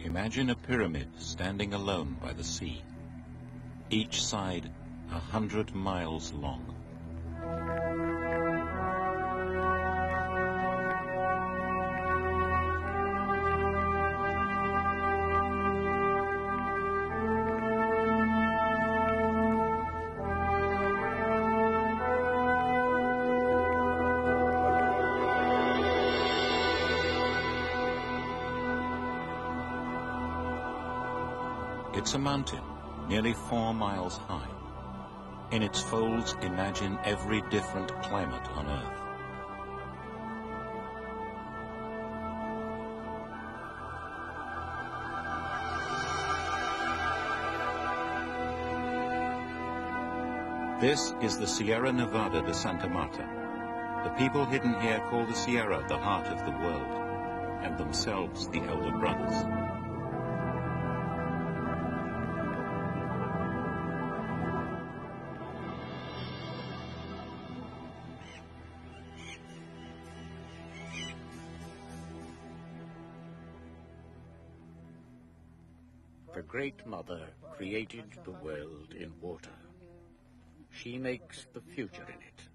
Imagine a pyramid standing alone by the sea, each side 100 miles long. It's a mountain, nearly 4 miles high. In its folds, imagine every different climate on Earth. This is the Sierra Nevada de Santa Marta. The people hidden here call the Sierra the heart of the world, and themselves the elder brothers. The Great Mother created the world in water. She makes the future in it.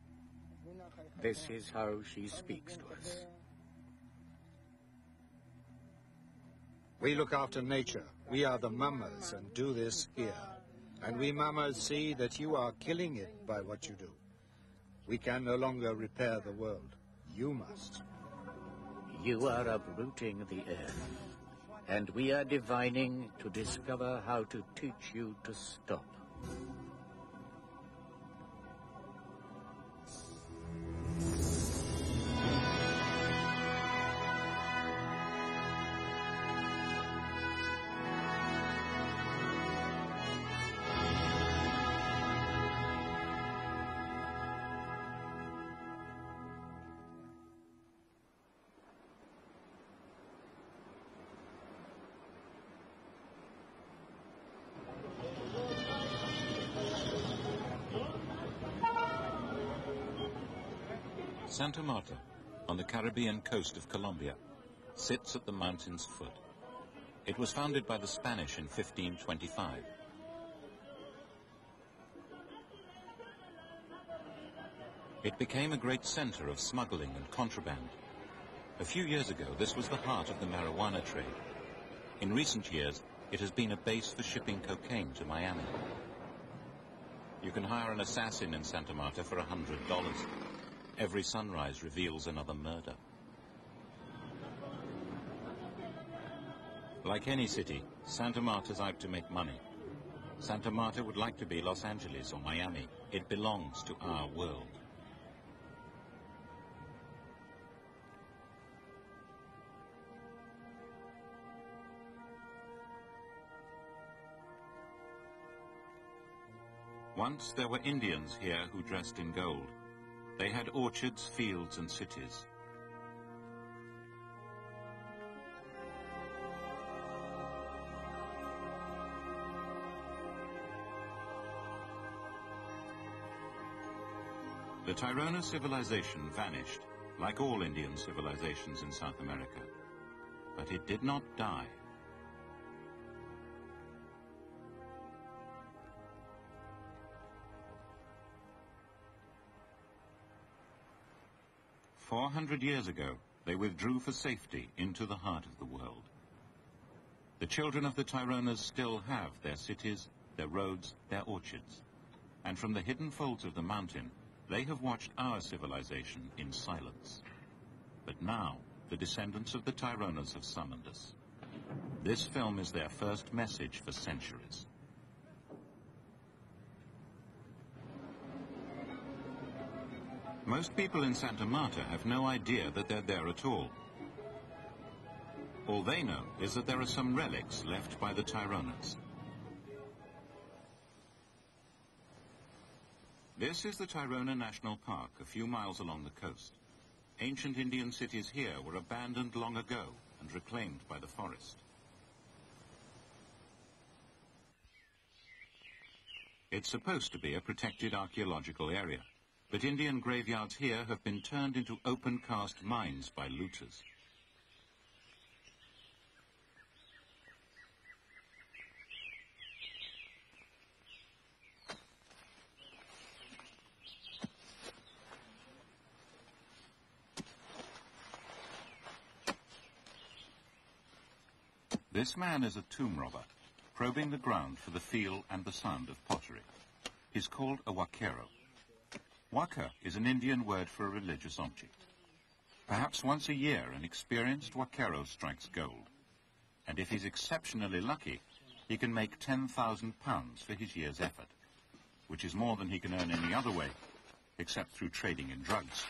This is how she speaks to us. We look after nature. We are the mamas and do this here. And we mamas see that you are killing it by what you do. We can no longer repair the world. You must. You are uprooting the earth. And we are divining to discover how to teach you to stop. Santa Marta, on the Caribbean coast of Colombia, sits at the mountain's foot. It was founded by the Spanish in 1525. It became a great center of smuggling and contraband. A few years ago, this was the heart of the marijuana trade. In recent years, it has been a base for shipping cocaine to Miami. You can hire an assassin in Santa Marta for $100. Every sunrise reveals another murder. Like any city, Santa Marta's out to make money. Santa Marta would like to be Los Angeles or Miami. It belongs to our world. Once there were Indians here who dressed in gold. They had orchards, fields, and cities. The Tairona civilization vanished, like all Indian civilizations in South America. But it did not die. "400 years ago, they withdrew for safety into the heart of the world. The children of the Taironas still have their cities, their roads, their orchards. And from the hidden folds of the mountain, they have watched our civilization in silence. But now, the descendants of the Taironas have summoned us. This film is their first message for centuries. Most people in Santa Marta have no idea that they're there at all. All they know is that there are some relics left by the Taironas. This is the Tairona National Park, a few miles along the coast. Ancient Indian cities here were abandoned long ago and reclaimed by the forest. It's supposed to be a protected archaeological area, but Indian graveyards here have been turned into open-cast mines by looters. This man is a tomb robber, probing the ground for the feel and the sound of pottery. He's called a wakero. Waka is an Indian word for a religious object. Perhaps once a year, an experienced wakero strikes gold. And if he's exceptionally lucky, he can make £10,000 for his year's effort, which is more than he can earn any other way, except through trading in drugs.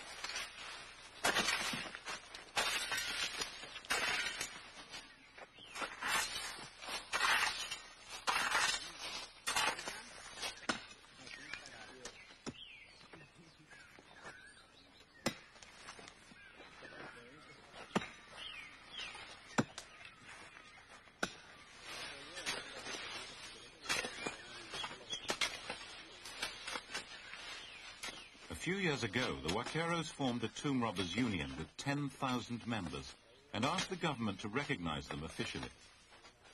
A few years ago, the Wakeros formed a tomb robbers union with 10,000 members and asked the government to recognize them officially.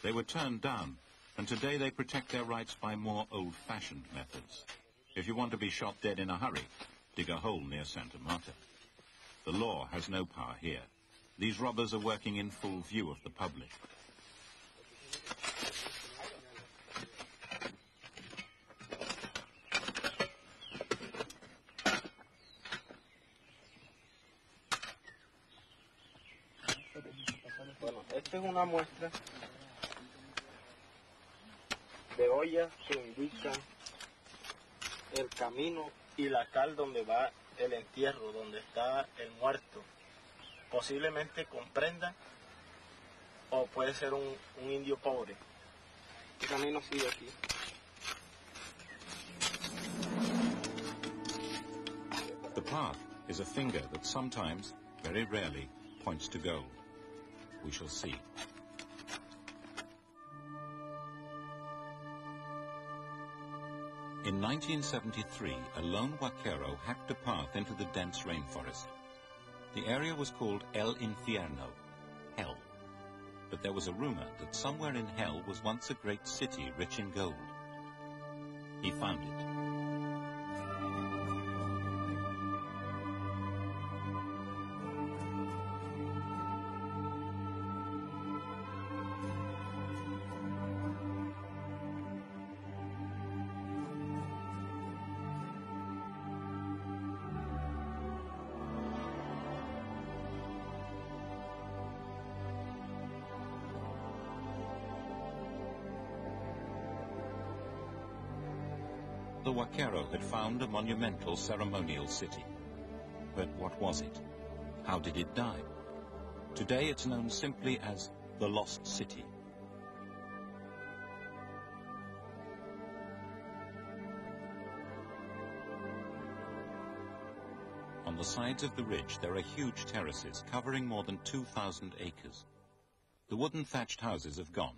They were turned down, and today they protect their rights by more old-fashioned methods. If you want to be shot dead in a hurry, dig a hole near Santa Marta. The law has no power here. These robbers are working in full view of the public. Esta es una muestra de ollas que indican el camino y la cal donde va el entierro, donde está el muerto. Posiblemente con prenda o puede ser un indio pobre. El camino sigue aquí. The path is a finger that sometimes, very rarely, points to gold. We shall see. In 1973, a lone Wakero hacked a path into the dense rainforest. The area was called El Infierno, Hell. But there was a rumor that somewhere in Hell was once a great city rich in gold. He found it. The Wakero had found a monumental ceremonial city. But what was it? How did it die? Today it's known simply as the Lost City. On the sides of the ridge there are huge terraces covering more than 2,000 acres. The wooden thatched houses have gone,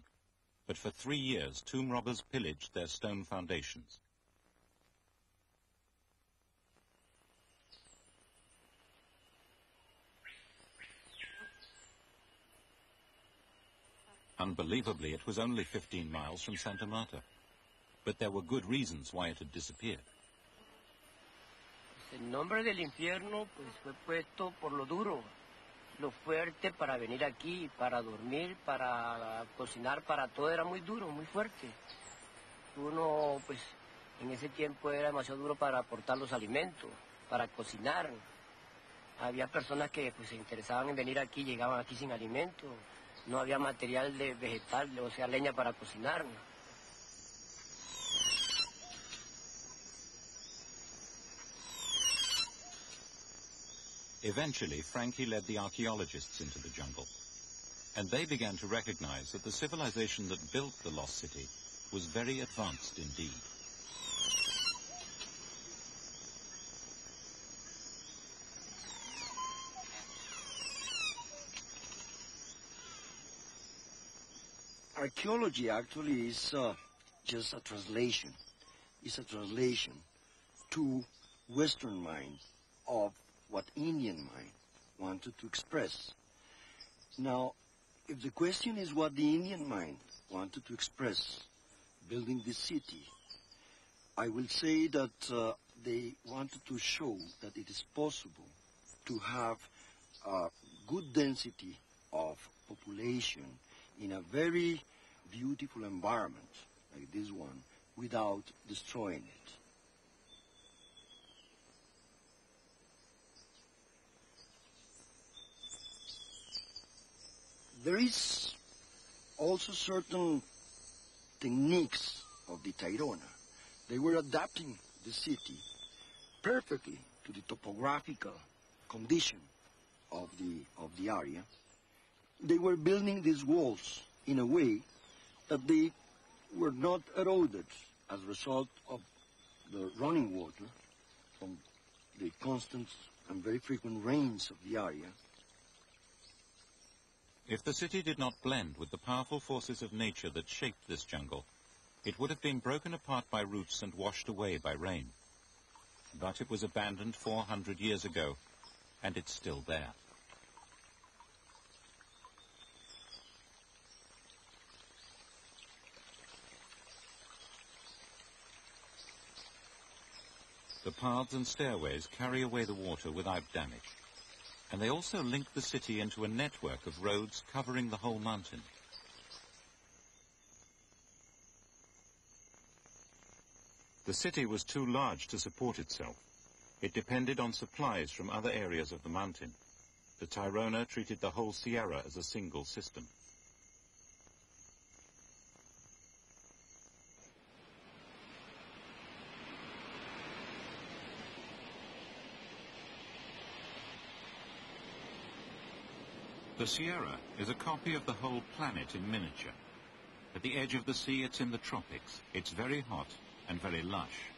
but for 3 years tomb robbers pillaged their stone foundations. Unbelievably, it was only 15 miles from Santa Marta. But there were good reasons why it had disappeared. El nombre del infierno pues fue puesto por lo duro, lo fuerte para venir aquí, para dormir, para cocinar, para todo era muy duro, muy fuerte. Uno pues en ese tiempo era demasiado duro para aportar los alimentos, para cocinar. Había personas que pues se interesaban en venir aquí, llegaban aquí sin alimento. No había material de vegetal, o sea, leña para cocinar. Eventually, Frankie led the archaeologists into the jungle, and they began to recognize that the civilization that built the lost city was very advanced indeed. Archaeology actually is just a translation. It's a translation to Western mind of what Indian mind wanted to express. Now, if the question is what the Indian mind wanted to express, building this city, I will say that they wanted to show that it is possible to have a good density of population in a very beautiful environment like this one without destroying it. There is also certain techniques of the Tairona. They were adapting the city perfectly to the topographical condition of the area. They were building these walls in a way that they were not eroded as a result of the running water from the constant and very frequent rains of the area. If the city did not blend with the powerful forces of nature that shaped this jungle, it would have been broken apart by roots and washed away by rain. But it was abandoned 400 years ago, and it's still there. The paths and stairways carry away the water without damage, and they also link the city into a network of roads covering the whole mountain. The city was too large to support itself. It depended on supplies from other areas of the mountain. The Tairona treated the whole Sierra as a single system. The Sierra is a copy of the whole planet in miniature. At the edge of the sea, it's in the tropics. It's very hot and very lush.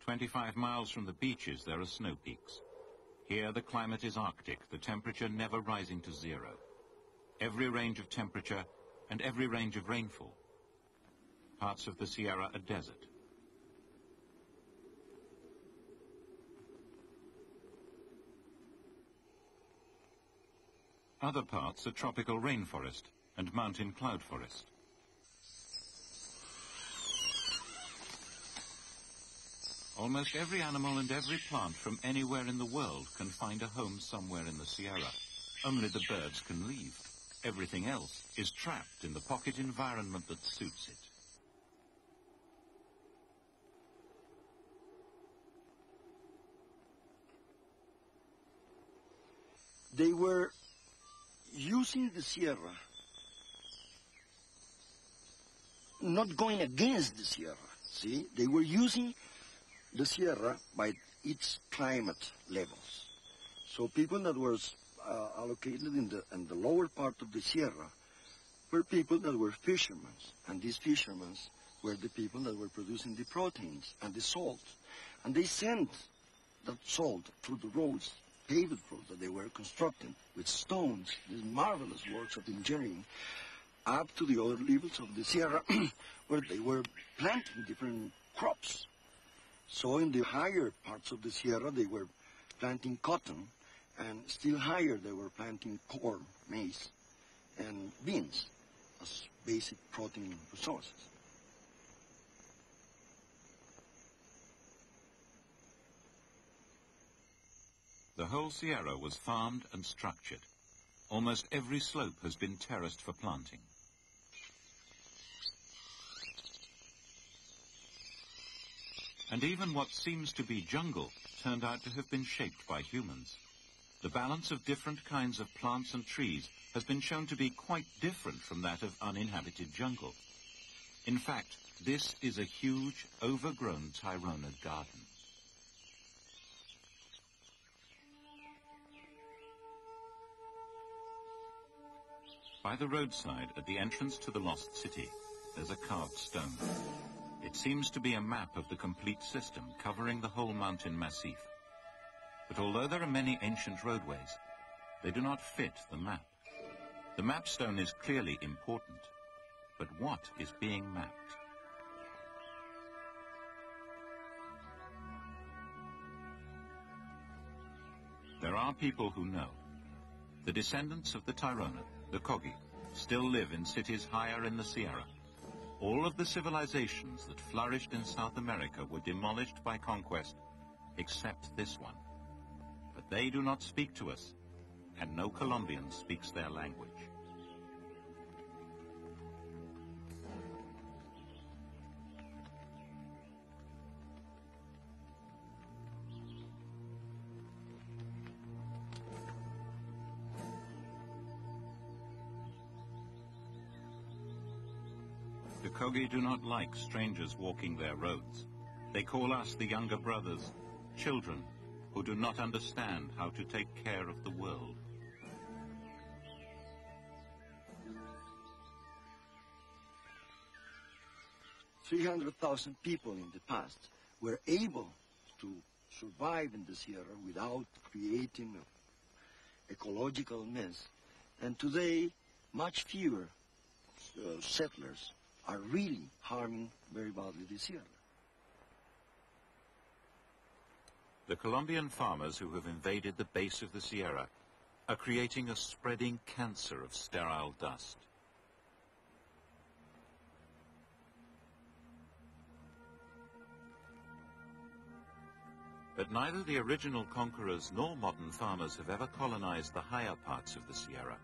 "25 miles from the beaches, there are snow peaks. Here, the climate is Arctic, the temperature never rising to zero. Every range of temperature and every range of rainfall. Parts of the Sierra are desert. Other parts are tropical rainforest and mountain cloud forest. Almost every animal and every plant from anywhere in the world can find a home somewhere in the Sierra. Only the birds can leave. Everything else is trapped in the pocket environment that suits it. They were using the Sierra, not going against the Sierra, see? They were using the Sierra by its climate levels. So people that were allocated in the lower part of the Sierra were people that were fishermen, and these fishermen were the people that were producing the proteins and the salt. And they sent that salt through the roads, paved roads that they were constructing with stones, these marvelous works of engineering, up to the other levels of the Sierra where they were planting different crops. So in the higher parts of the Sierra they were planting cotton, and still higher they were planting corn, maize, and beans as basic protein resources. The whole Sierra was farmed and structured. Almost every slope has been terraced for planting. And even what seems to be jungle turned out to have been shaped by humans. The balance of different kinds of plants and trees has been shown to be quite different from that of uninhabited jungle. In fact, this is a huge, overgrown Tairona garden. By the roadside, at the entrance to the lost city, there's a carved stone. It seems to be a map of the complete system, covering the whole mountain massif. But although there are many ancient roadways, they do not fit the map. The map stone is clearly important, but what is being mapped? There are people who know. The descendants of the Tairona, the Kogi, still live in cities higher in the Sierra. All of the civilizations that flourished in South America were demolished by conquest, except this one. but they do not speak to us, and no Colombian speaks their language. The Kogi do not like strangers walking their roads. They call us, the younger brothers, children who do not understand how to take care of the world. "300,000 people in the past were able to survive in the Sierra without creating an ecological mess. And today, much fewer settlers are really harming very badly the Sierra." The Colombian farmers who have invaded the base of the Sierra are creating a spreading cancer of sterile dust. But neither the original conquerors nor modern farmers have ever colonized the higher parts of the Sierra.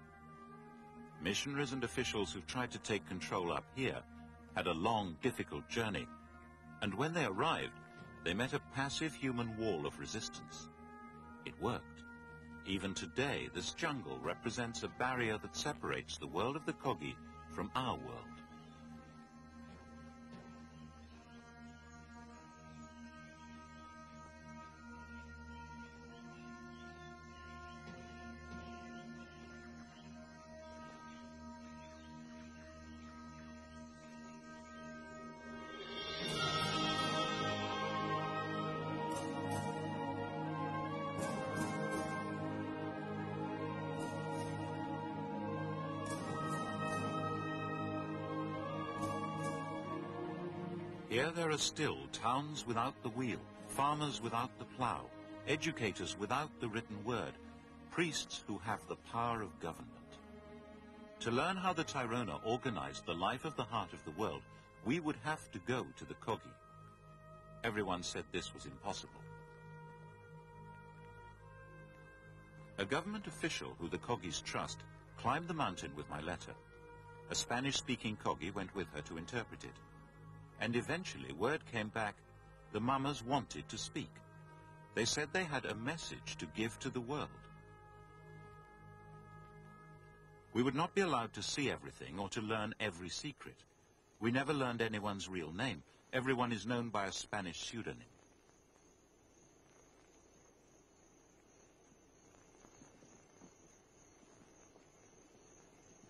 Missionaries and officials who've tried to take control up here had a long, difficult journey, and when they arrived, they met a passive human wall of resistance. It worked. Even today, this jungle represents a barrier that separates the world of the Kogi from our world. Here there are still towns without the wheel, farmers without the plough, educators without the written word, priests who have the power of government. To learn how the Tairona organized the life of the heart of the world, we would have to go to the Kogi. Everyone said this was impossible. A government official who the Kogis trust climbed the mountain with my letter. A Spanish-speaking Kogi went with her to interpret it. And eventually word came back, the mamas wanted to speak. They said they had a message to give to the world. We would not be allowed to see everything or to learn every secret. We never learned anyone's real name. Everyone is known by a Spanish pseudonym.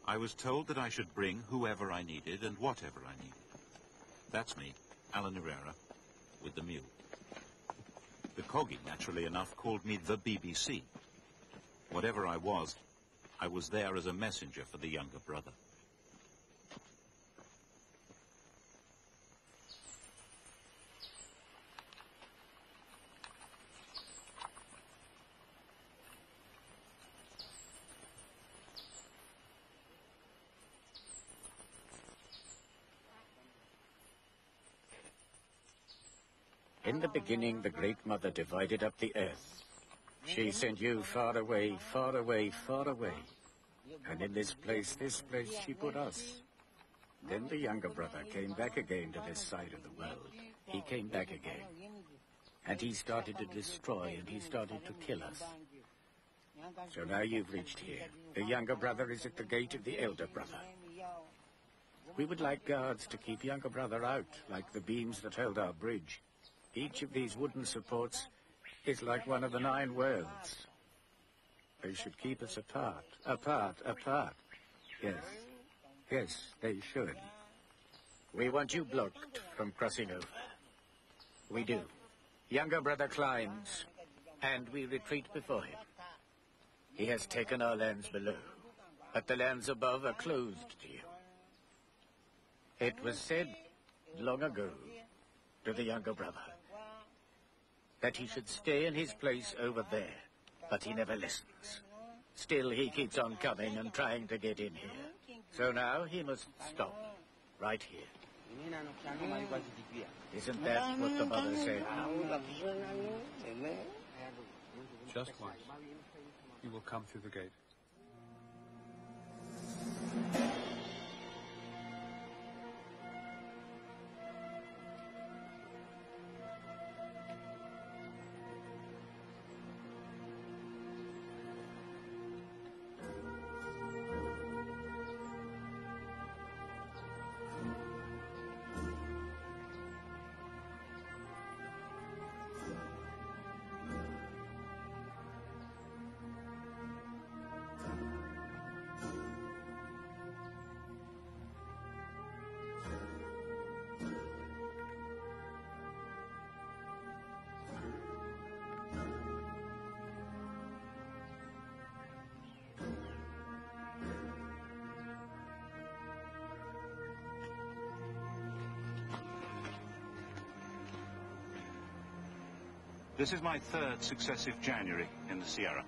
I was told that I should bring whoever I needed and whatever I needed. That's me, Alan Herrera, with the mule. The Kogi, naturally enough, called me the BBC. Whatever I was there as a messenger for the younger brother. In the beginning, the Great Mother divided up the earth. She sent you far away, far away, far away. And in this place she put us. Then the younger brother came back again to this side of the world. He came back again. And he started to destroy and he started to kill us. So now you've reached here. The younger brother is at the gate of the elder brother. We would like guards to keep younger brother out, like the beams that held our bridge. Each of these wooden supports is like one of the 9 worlds. They should keep us apart, apart, apart. Yes, they should. We want you blocked from crossing over. We do. Younger brother climbs, and we retreat before him. He has taken our lands below, but the lands above are closed to you. It was said long ago to the younger brother that he should stay in his place over there, but he never listens. Still, he keeps on coming and trying to get in here. So now he must stop, right here. Isn't that what the mother said? Just once. You will come through the gate. This is my third successive January in the Sierra,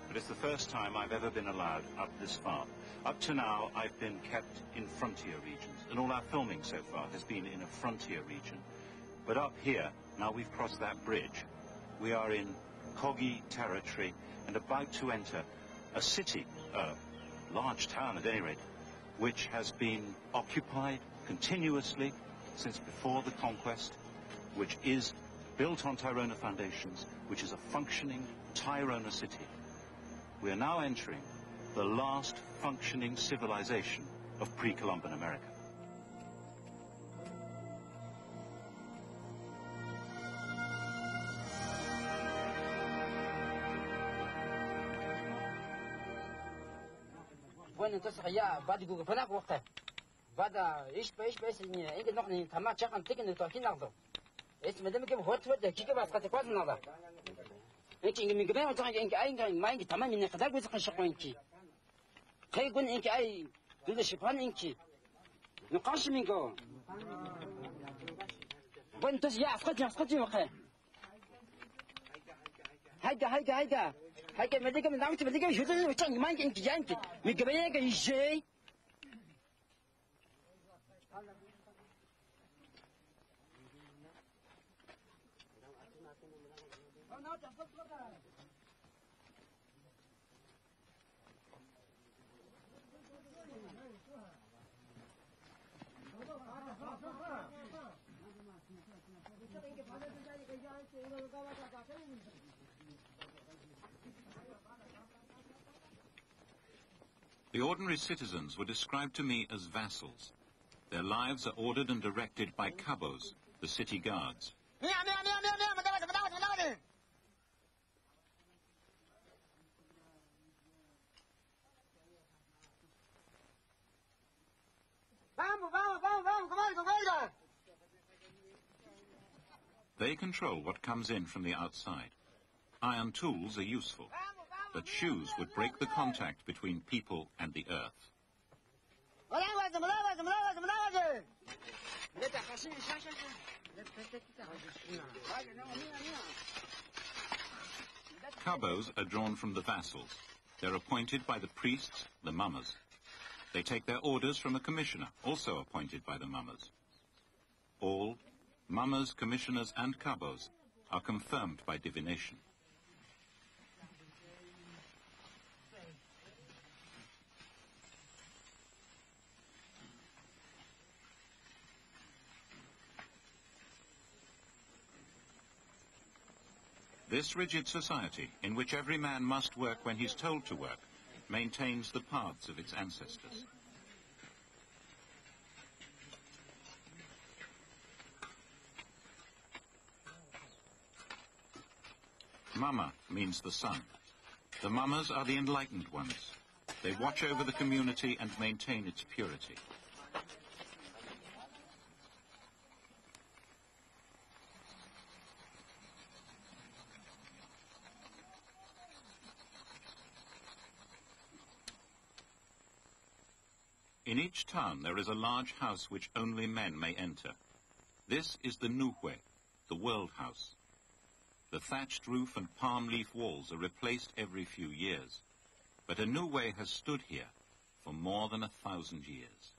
but it's the first time I've ever been allowed up this far. Up to now, I've been kept in frontier regions, and all our filming so far has been in a frontier region. But up here, now we've crossed that bridge, we are in Kogi territory and about to enter a city, a large town at any rate, which has been occupied continuously since before the conquest, which is built on Tairona foundations, which is a functioning Tairona city. We are now entering the last functioning civilization of pre-Columban America. Bueno, entonces allá va de Gugupana Guaca. Va de Ishpe, en nog niet, maar check aan tikken tot hier nog. Es mit dem Gebot der Kike was gerade quasi noch da. Ich ging mir gewöhnt und ich eigentlich mein tamam in der Gute schon Hey gun ich ai du das Schiffan inki. نقاش منكو. وانت يا اسقطي وخا. هيدا مديك من دعوتي مديك شو تقول وتاني ما انت جانك مقبلك يجي. The ordinary citizens were described to me as vassals. Their lives are ordered and directed by cabos, the city guards. They control what comes in from the outside. Iron tools are useful, but shoes would break the contact between people and the earth. Cabos are drawn from the vassals. They're appointed by the priests, the mamas. They take their orders from a commissioner, also appointed by the mamas. All, mamas, commissioners and cabos, are confirmed by divination. This rigid society, in which every man must work when he's told to work, maintains the paths of its ancestors. Mama means the sun. The mamas are the enlightened ones. They watch over the community and maintain its purity. In each town there is a large house which only men may enter. This is the Nuhwe, the world house. The thatched roof and palm leaf walls are replaced every few years, but a Nuhwe has stood here for more than 1,000 years.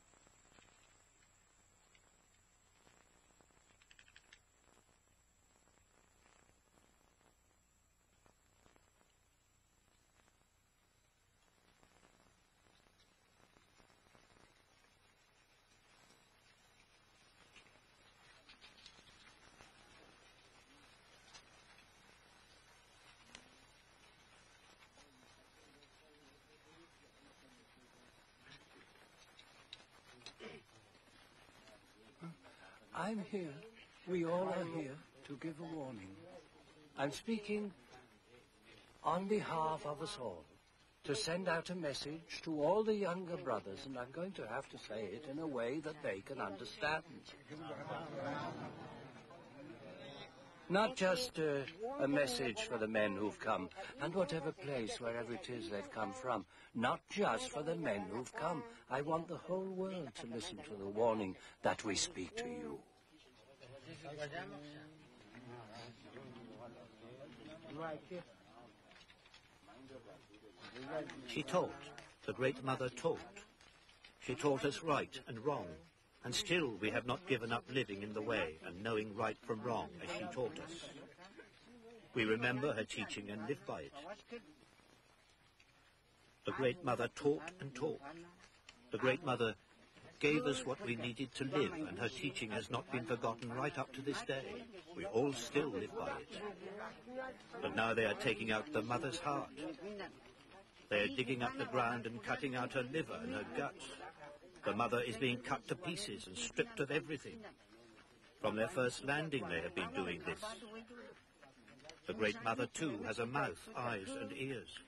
I'm here. We all are here to give a warning. I'm speaking on behalf of us all, to send out a message to all the younger brothers, and I'm going to have to say it in a way that they can understand. Not just a message for the men who've come, and whatever place, wherever it is they've come from. Not just for the men who've come. I want the whole world to listen to the warning that we speak to you. She taught. The Great Mother taught. She taught us right and wrong. And still we have not given up living in the way and knowing right from wrong as she taught us. We remember her teaching and live by it. The Great Mother taught and taught. The Great Mother gave us what we needed to live, and her teaching has not been forgotten right up to this day. We all still live by it. But now they are taking out the mother's heart. They are digging up the ground and cutting out her liver and her guts. The mother is being cut to pieces and stripped of everything. From their first landing they have been doing this. The Great Mother too has a mouth, eyes and ears.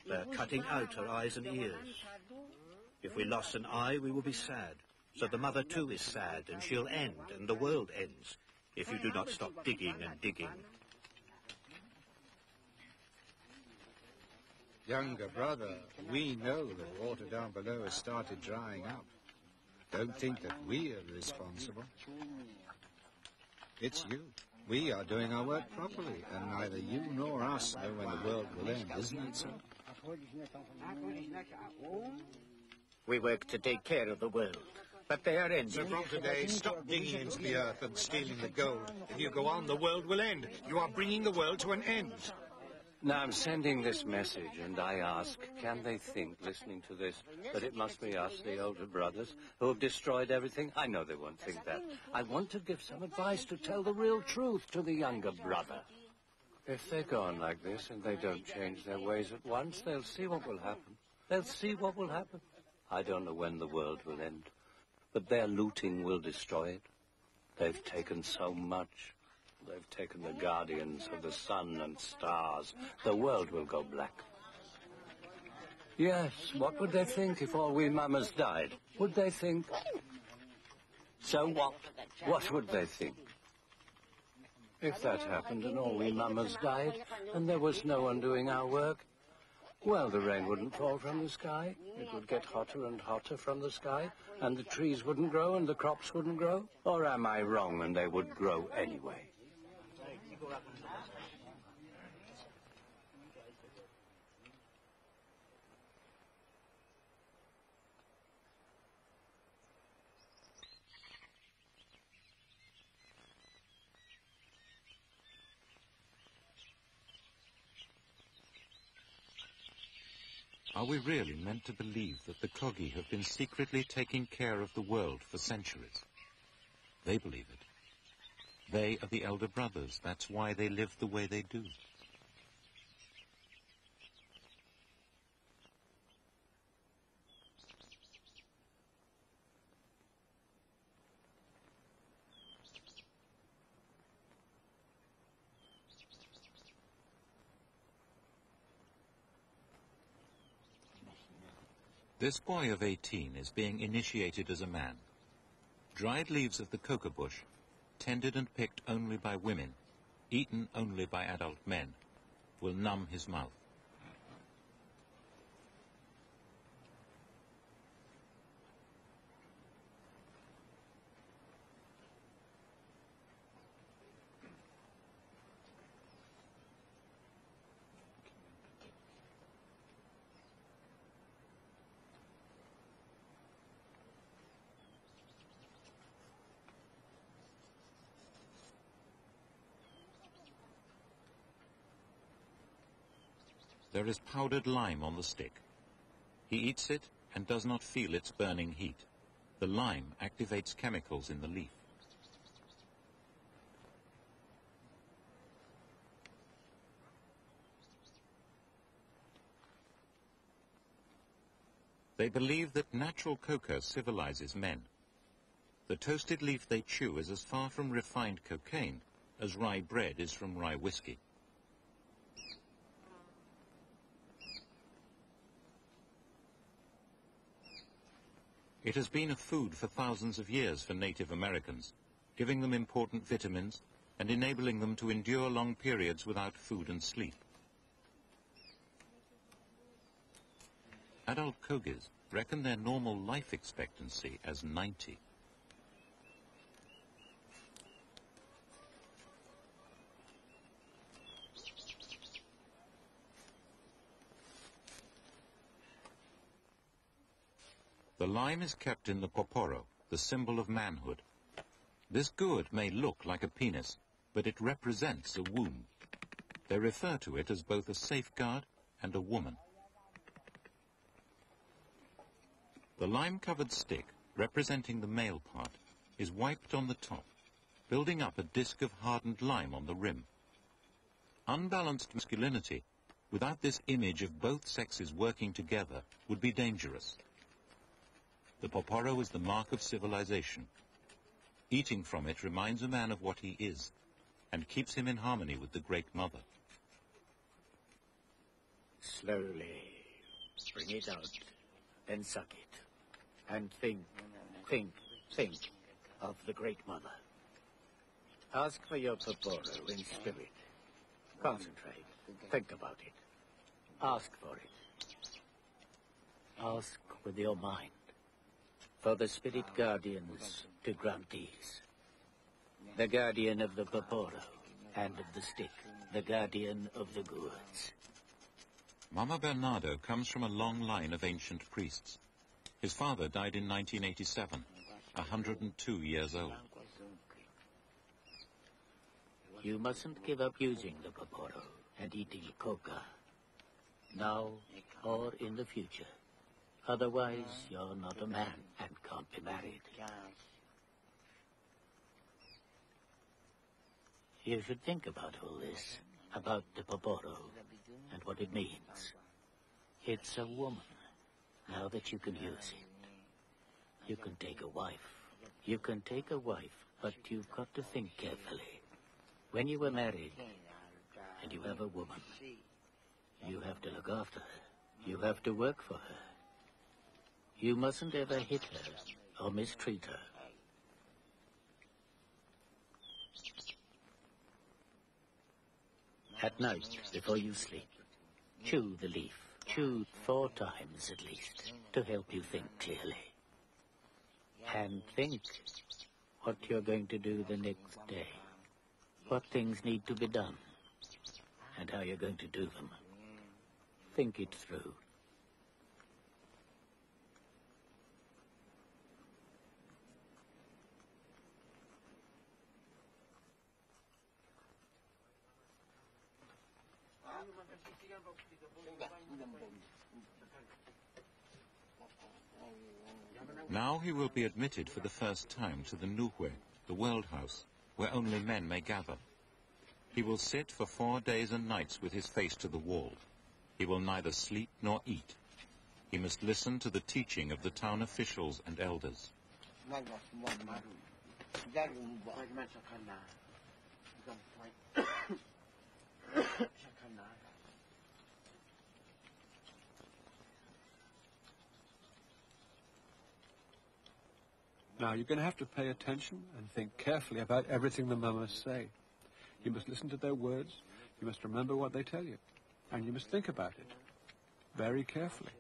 They are cutting out her eyes and ears. If we lost an eye, we will be sad. So the mother too is sad, and she'll end, and the world ends, if you do not stop digging and digging. Younger brother, we know the water down below has started drying up. Don't think that we are responsible. It's you. We are doing our work properly, and neither you nor us know when the world will end, isn't it so? We work to take care of the world, but they are ending. So from today, stop digging into the earth and stealing the gold. If you go on, the world will end. You are bringing the world to an end. Now I'm sending this message, and I ask, can they think, listening to this, that it must be us, the older brothers, who have destroyed everything? I know they won't think that. I want to give some advice to tell the real truth to the younger brother. If they go on like this and they don't change their ways at once, they'll see what will happen. They'll see what will happen. I don't know when the world will end, but their looting will destroy it. They've taken so much. They've taken the guardians of the sun and stars. The world will go black. Yes, what would they think if all we mamas died? Would they think? So what? What would they think? If that happened and all we mamas died, and there was no one doing our work, well, the rain wouldn't fall from the sky. It would get hotter and hotter from the sky, and the trees wouldn't grow and the crops wouldn't grow. Or am I wrong and they would grow anyway? Are we really meant to believe that the Kogi have been secretly taking care of the world for centuries? They believe it. They are the elder brothers. That's why they live the way they do. This boy of 18 is being initiated as a man. Dried leaves of the coca bush, tended and picked only by women, eaten only by adult men, will numb his mouth. There is powdered lime on the stick. He eats it and does not feel its burning heat. The lime activates chemicals in the leaf. They believe that natural coca civilizes men. The toasted leaf they chew is as far from refined cocaine as rye bread is from rye whiskey. It has been a food for thousands of years for Native Americans, giving them important vitamins and enabling them to endure long periods without food and sleep. Adult Kogis reckon their normal life expectancy as 90. The lime is kept in the poporo, the symbol of manhood. This gourd may look like a penis, but it represents a womb. They refer to it as both a safeguard and a woman. The lime-covered stick, representing the male part, is wiped on the top, building up a disc of hardened lime on the rim. Unbalanced masculinity, without this image of both sexes working together, would be dangerous. The poporo is the mark of civilization. Eating from it reminds a man of what he is, and keeps him in harmony with the Great Mother. Slowly, bring it out, then suck it, and think of the Great Mother. Ask for your poporo in spirit. Concentrate, think about it. Ask for it. Ask with your mind. For the spirit guardians to grant these. The guardian of the poporo and of the stick, the guardian of the gourds. Mama Bernardo comes from a long line of ancient priests. His father died in 1987, 102 years old. You mustn't give up using the poporo and eating coca, now or in the future. Otherwise, you're not a man and can't be married. You should think about all this, about the poporo and what it means. It's a woman, now that you can use it. You can take a wife. You can take a wife, but you've got to think carefully. When you were married, and you have a woman, you have to look after her. You have to work for her. You mustn't ever hit her or mistreat her. At night, before you sleep, chew the leaf. Chew 4 times at least, to help you think clearly. And think what you're going to do the next day. What things need to be done, and how you're going to do them. Think it through. Now he will be admitted for the first time to the Nuhwe, the world house, where only men may gather. He will sit for 4 days and nights with his face to the wall. He will neither sleep nor eat. He must listen to the teaching of the town officials and elders. Now, you're going to have to pay attention and think carefully about everything the mamas say. You must listen to their words, you must remember what they tell you, and you must think about it very carefully.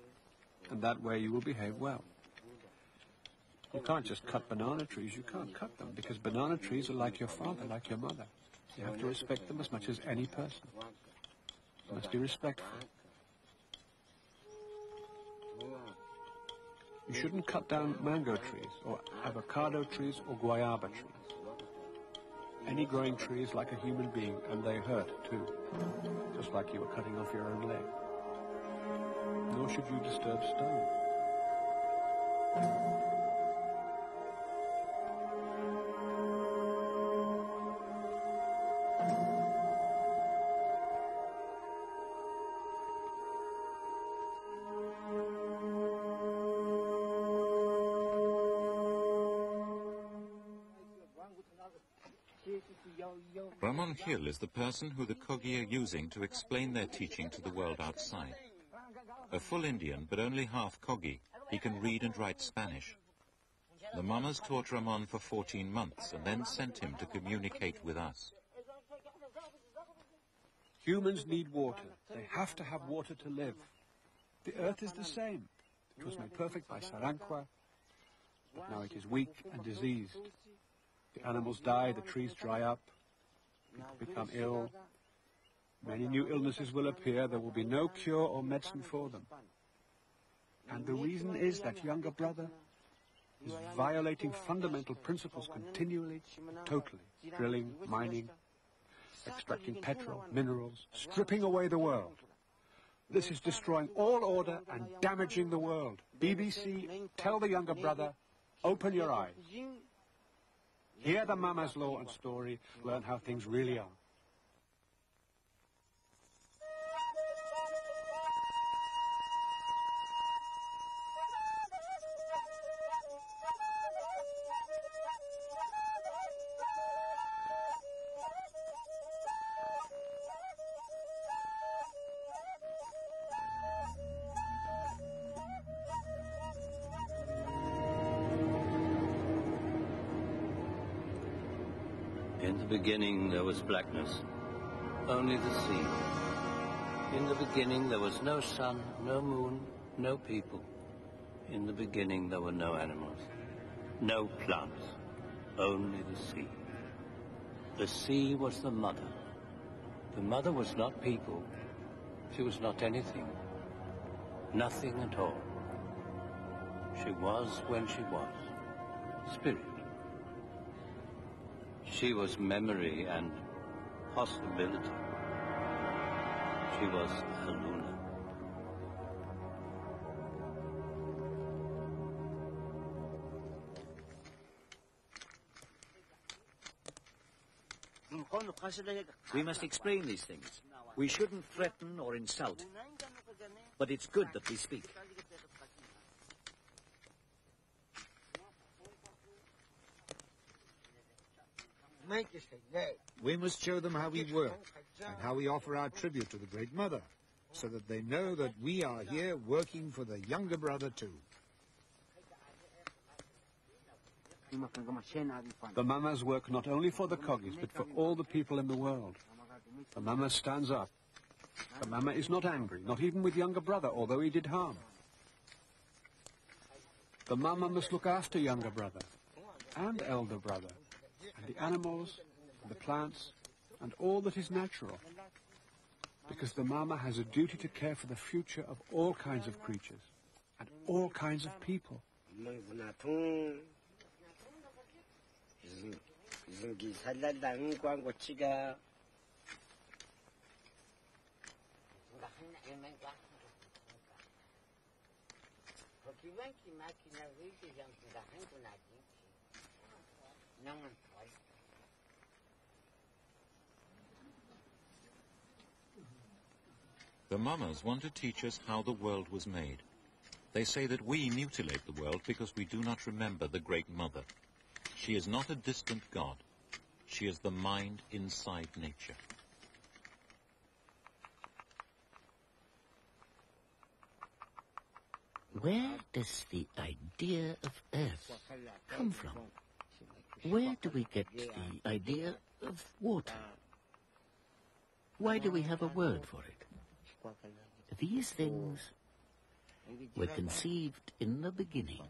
And that way you will behave well. You can't just cut banana trees, you can't cut them, because banana trees are like your father, like your mother. You have to respect them as much as any person. You must be respectful. You shouldn't cut down mango trees, or avocado trees, or guayaba trees. Any growing tree is like a human being, and they hurt too, just like you were cutting off your own leg. Nor should you disturb stone. Ramon Hill is the person who the Kogi are using to explain their teaching to the world outside. A full Indian, but only half Kogi, he can read and write Spanish. The Mamas taught Ramon for 14 months and then sent him to communicate with us. Humans need water. They have to have water to live. The earth is the same. It was made perfect by Saranqua, but now it is weak and diseased. The animals die, the trees dry up, people become ill. Many new illnesses will appear. There will be no cure or medicine for them. And the reason is that younger brother is violating fundamental principles continually, totally. Drilling, mining, extracting petrol, minerals, stripping away the world. This is destroying all order and damaging the world. BBC, tell the younger brother, open your eyes. Hear the Mama's law and story, learn how things really are. In the beginning there was blackness, only the sea. In the beginning there was no sun, no moon, no people. In the beginning there were no animals, no plants, only the sea. The sea was the mother. The mother was not people. She was not anything. Nothing at all. She was when she was. Spirit. She was memory and possibility. She was a Luna. We must explain these things. We shouldn't threaten or insult. But it's good that we speak. We must show them how we work and how we offer our tribute to the Great Mother, so that they know that we are here working for the younger brother too. The Mamas work not only for the Kogis, but for all the people in the world. The Mama stands up. The Mama is not angry, not even with younger brother, although he did harm. The Mama must look after younger brother and elder brother, and the animals, and the plants, and all that is natural. Because the Mama has a duty to care for the future of all kinds of creatures, and all kinds of people. The Mamas want to teach us how the world was made. They say that we mutilate the world because we do not remember the Great Mother. She is not a distant God. She is the mind inside nature. Where does the idea of Earth come from? Where do we get the idea of water? Why do we have a word for it? These things were conceived in the beginning,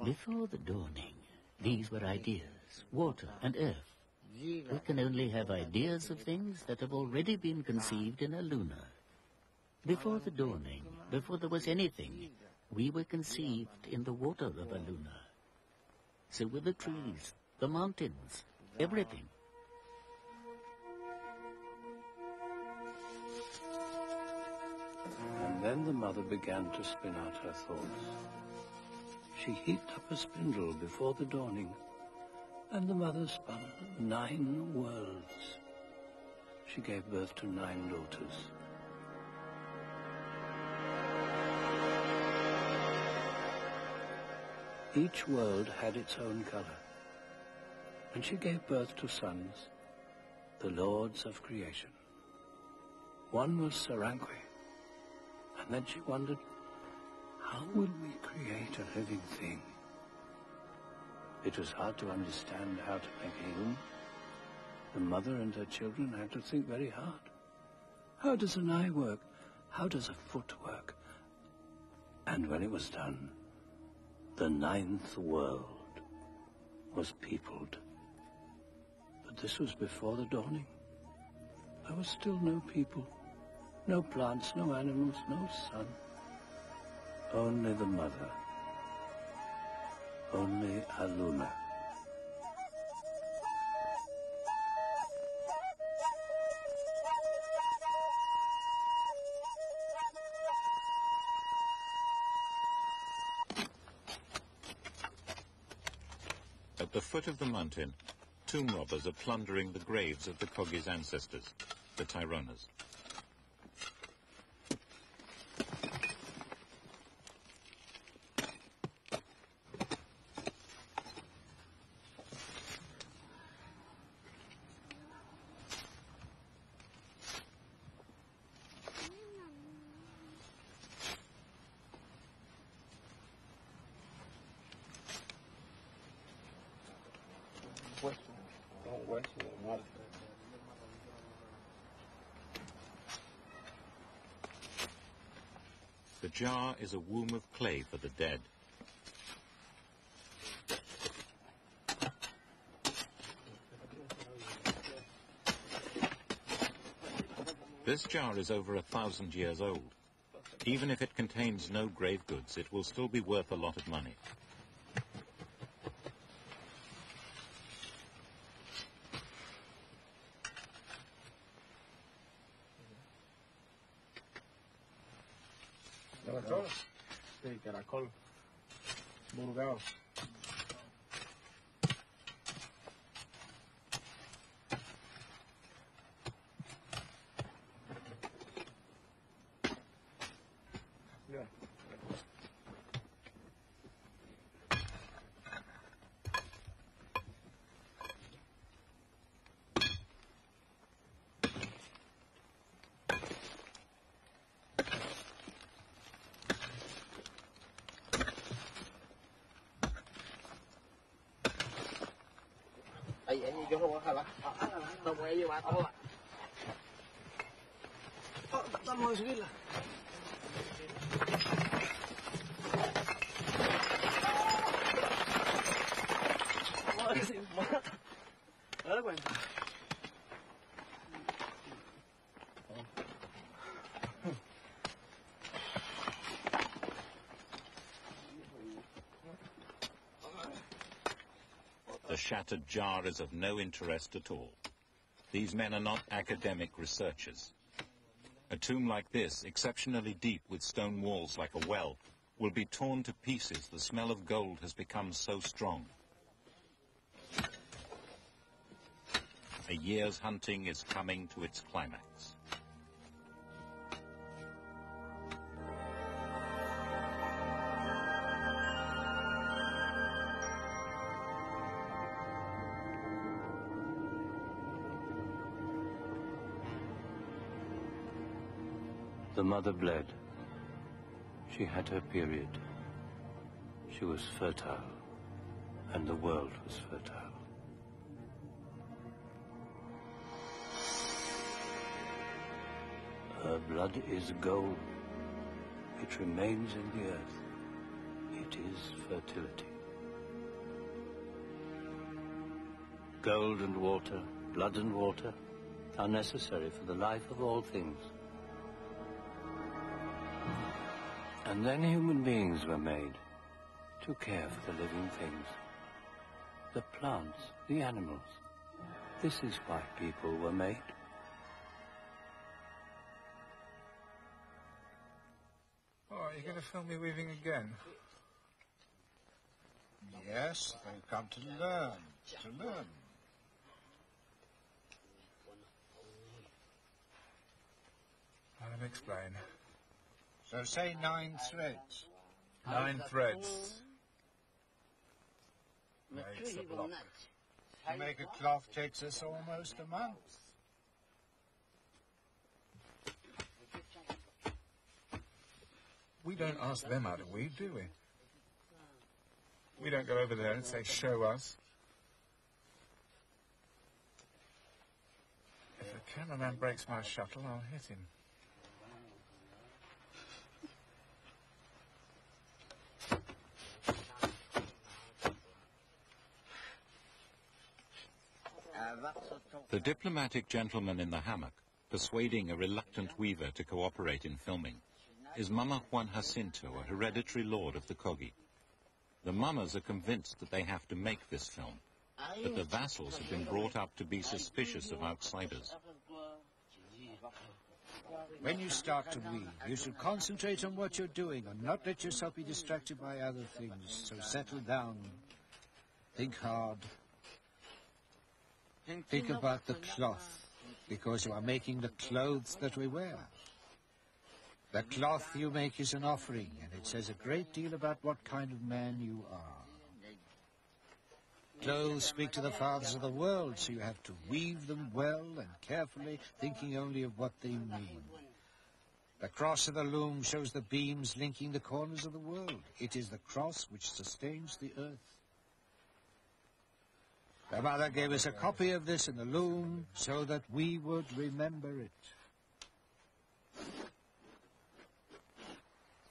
before the dawning. These were ideas, water and earth. We can only have ideas of things that have already been conceived in a Luna. Before the dawning, before there was anything, we were conceived in the water of a Luna. So were the trees, the mountains, everything. And then the mother began to spin out her thoughts. She heaped up a spindle before the dawning, and the mother spun 9 worlds. She gave birth to 9 daughters. Each world had its own color, and she gave birth to sons, the lords of creation. One was Sarangwe, and then she wondered, how will we create a living thing? It was hard to understand how to make a human. The mother and her children had to think very hard. How does an eye work? How does a foot work? And when it was done, the 9th world was peopled. But this was before the dawning. There was still no people, no plants, no animals, no sun. Only the mother. Only Aluna. At the foot of the mountain, tomb robbers are plundering the graves of the Kogi's ancestors, the Tyronas. The jar is a womb of clay for the dead. This jar is over 1,000 years old. Even if it contains no grave goods, it will still be worth a lot of money. Sí, caracol, burgao. Yo lo voy a jalar. Lo voy a llevar toda. Vamos a subirla. Vamos a ver si mata. ¿Te cuenta? The shattered jar is of no interest at all. These men are not academic researchers. A tomb like this, exceptionally deep with stone walls like a well, will be torn to pieces. The smell of gold has become so strong. A year's hunting is coming to its climax. The mother bled. She had her period. She was fertile, and the world was fertile. Her blood is gold. It remains in the earth. It is fertility. Gold and water, blood and water, are necessary for the life of all things. And then human beings were made to care for the living things. The plants, the animals. This is why people were made. Oh, you're going to film me weaving again? Yes, I've come to learn. Let me explain. So say 9 threads. 9 threads. Makes a block. To make a cloth takes us almost a month. we don't ask them how to weave, do we? We don't go over there and say, show us. If the cameraman breaks my shuttle, I'll hit him. The diplomatic gentleman in the hammock, persuading a reluctant weaver to cooperate in filming, is Mama Juan Jacinto, a hereditary lord of the Kogi. The mamas are convinced that they have to make this film, but the vassals have been brought up to be suspicious of outsiders. When you start to weave, you should concentrate on what you're doing and not let yourself be distracted by other things. So settle down, think hard, think about the cloth, because you are making the clothes that we wear. The cloth you make is an offering, and it says a great deal about what kind of man you are. Clothes speak to the fathers of the world, so you have to weave them well and carefully, thinking only of what they mean. The cross of the loom shows the beams linking the corners of the world. It is the cross which sustains the earth. The mother gave us a copy of this in the loom so that we would remember it.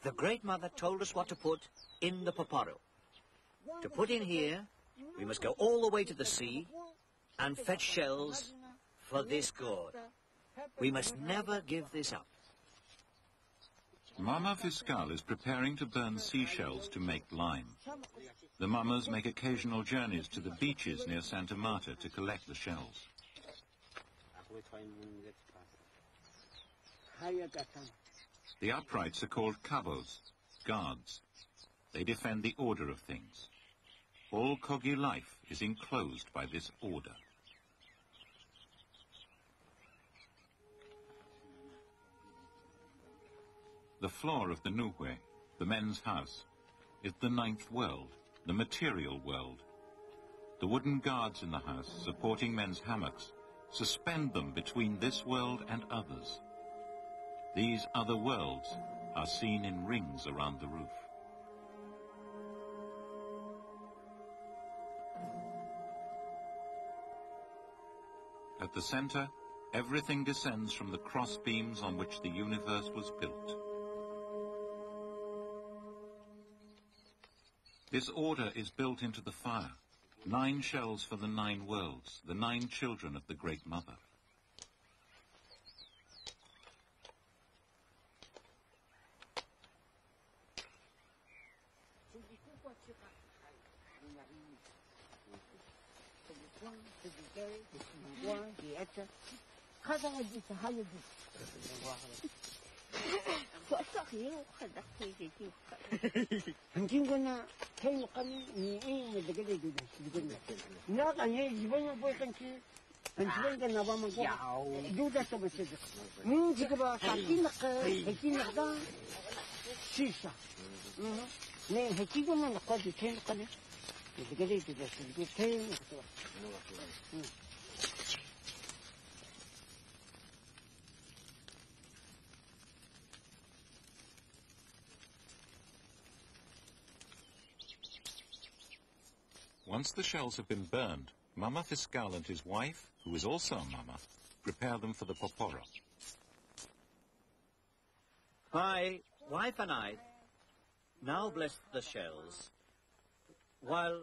The Great Mother told us what to put in the poporo. To put in here, we must go all the way to the sea and fetch shells for this gourd. We must never give this up. Mama Fiscal is preparing to burn seashells to make lime. The mamas make occasional journeys to the beaches near Santa Marta to collect the shells. The uprights are called cabos, guards. They defend the order of things. All Kogi life is enclosed by this order. The floor of the Nuhwe, the men's house, is the ninth world, the material world. The wooden guards in the house, supporting men's hammocks, suspend them between this world and others. These other worlds are seen in rings around the roof. At the center, everything descends from the cross beams on which the universe was built. This order is built into the fire. 9 shells for the 9 worlds, the 9 children of the Great Mother. Once the shells have been burned, Mama Fiscal and his wife, who is also a mama, prepare them for the poporo. My wife and I now bless the shells while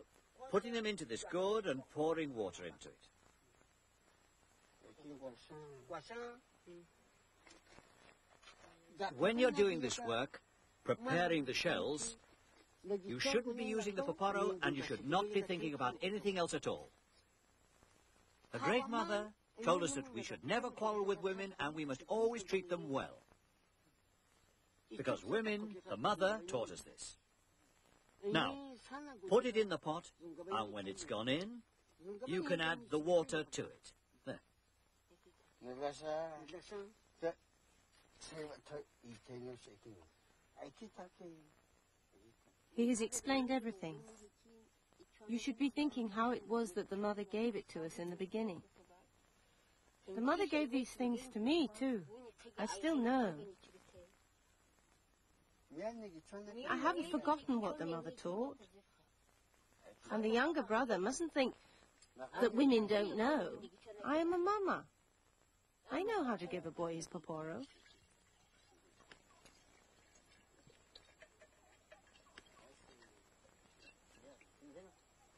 putting them into this gourd and pouring water into it. When you're doing this work, preparing the shells, you shouldn't be using the poporo and you should not be thinking about anything else at all. The Great Mother told us that we should never quarrel with women and we must always treat them well. Because women, the Mother, taught us this. Now, put it in the pot, and when it's gone in, you can add the water to it. There. He has explained everything. You should be thinking how it was that the Mother gave it to us in the beginning. The Mother gave these things to me, too. I still know. I haven't forgotten what the mother taught. And the younger brother mustn't think that women don't know. I am a mama. I know how to give a boy his poporo.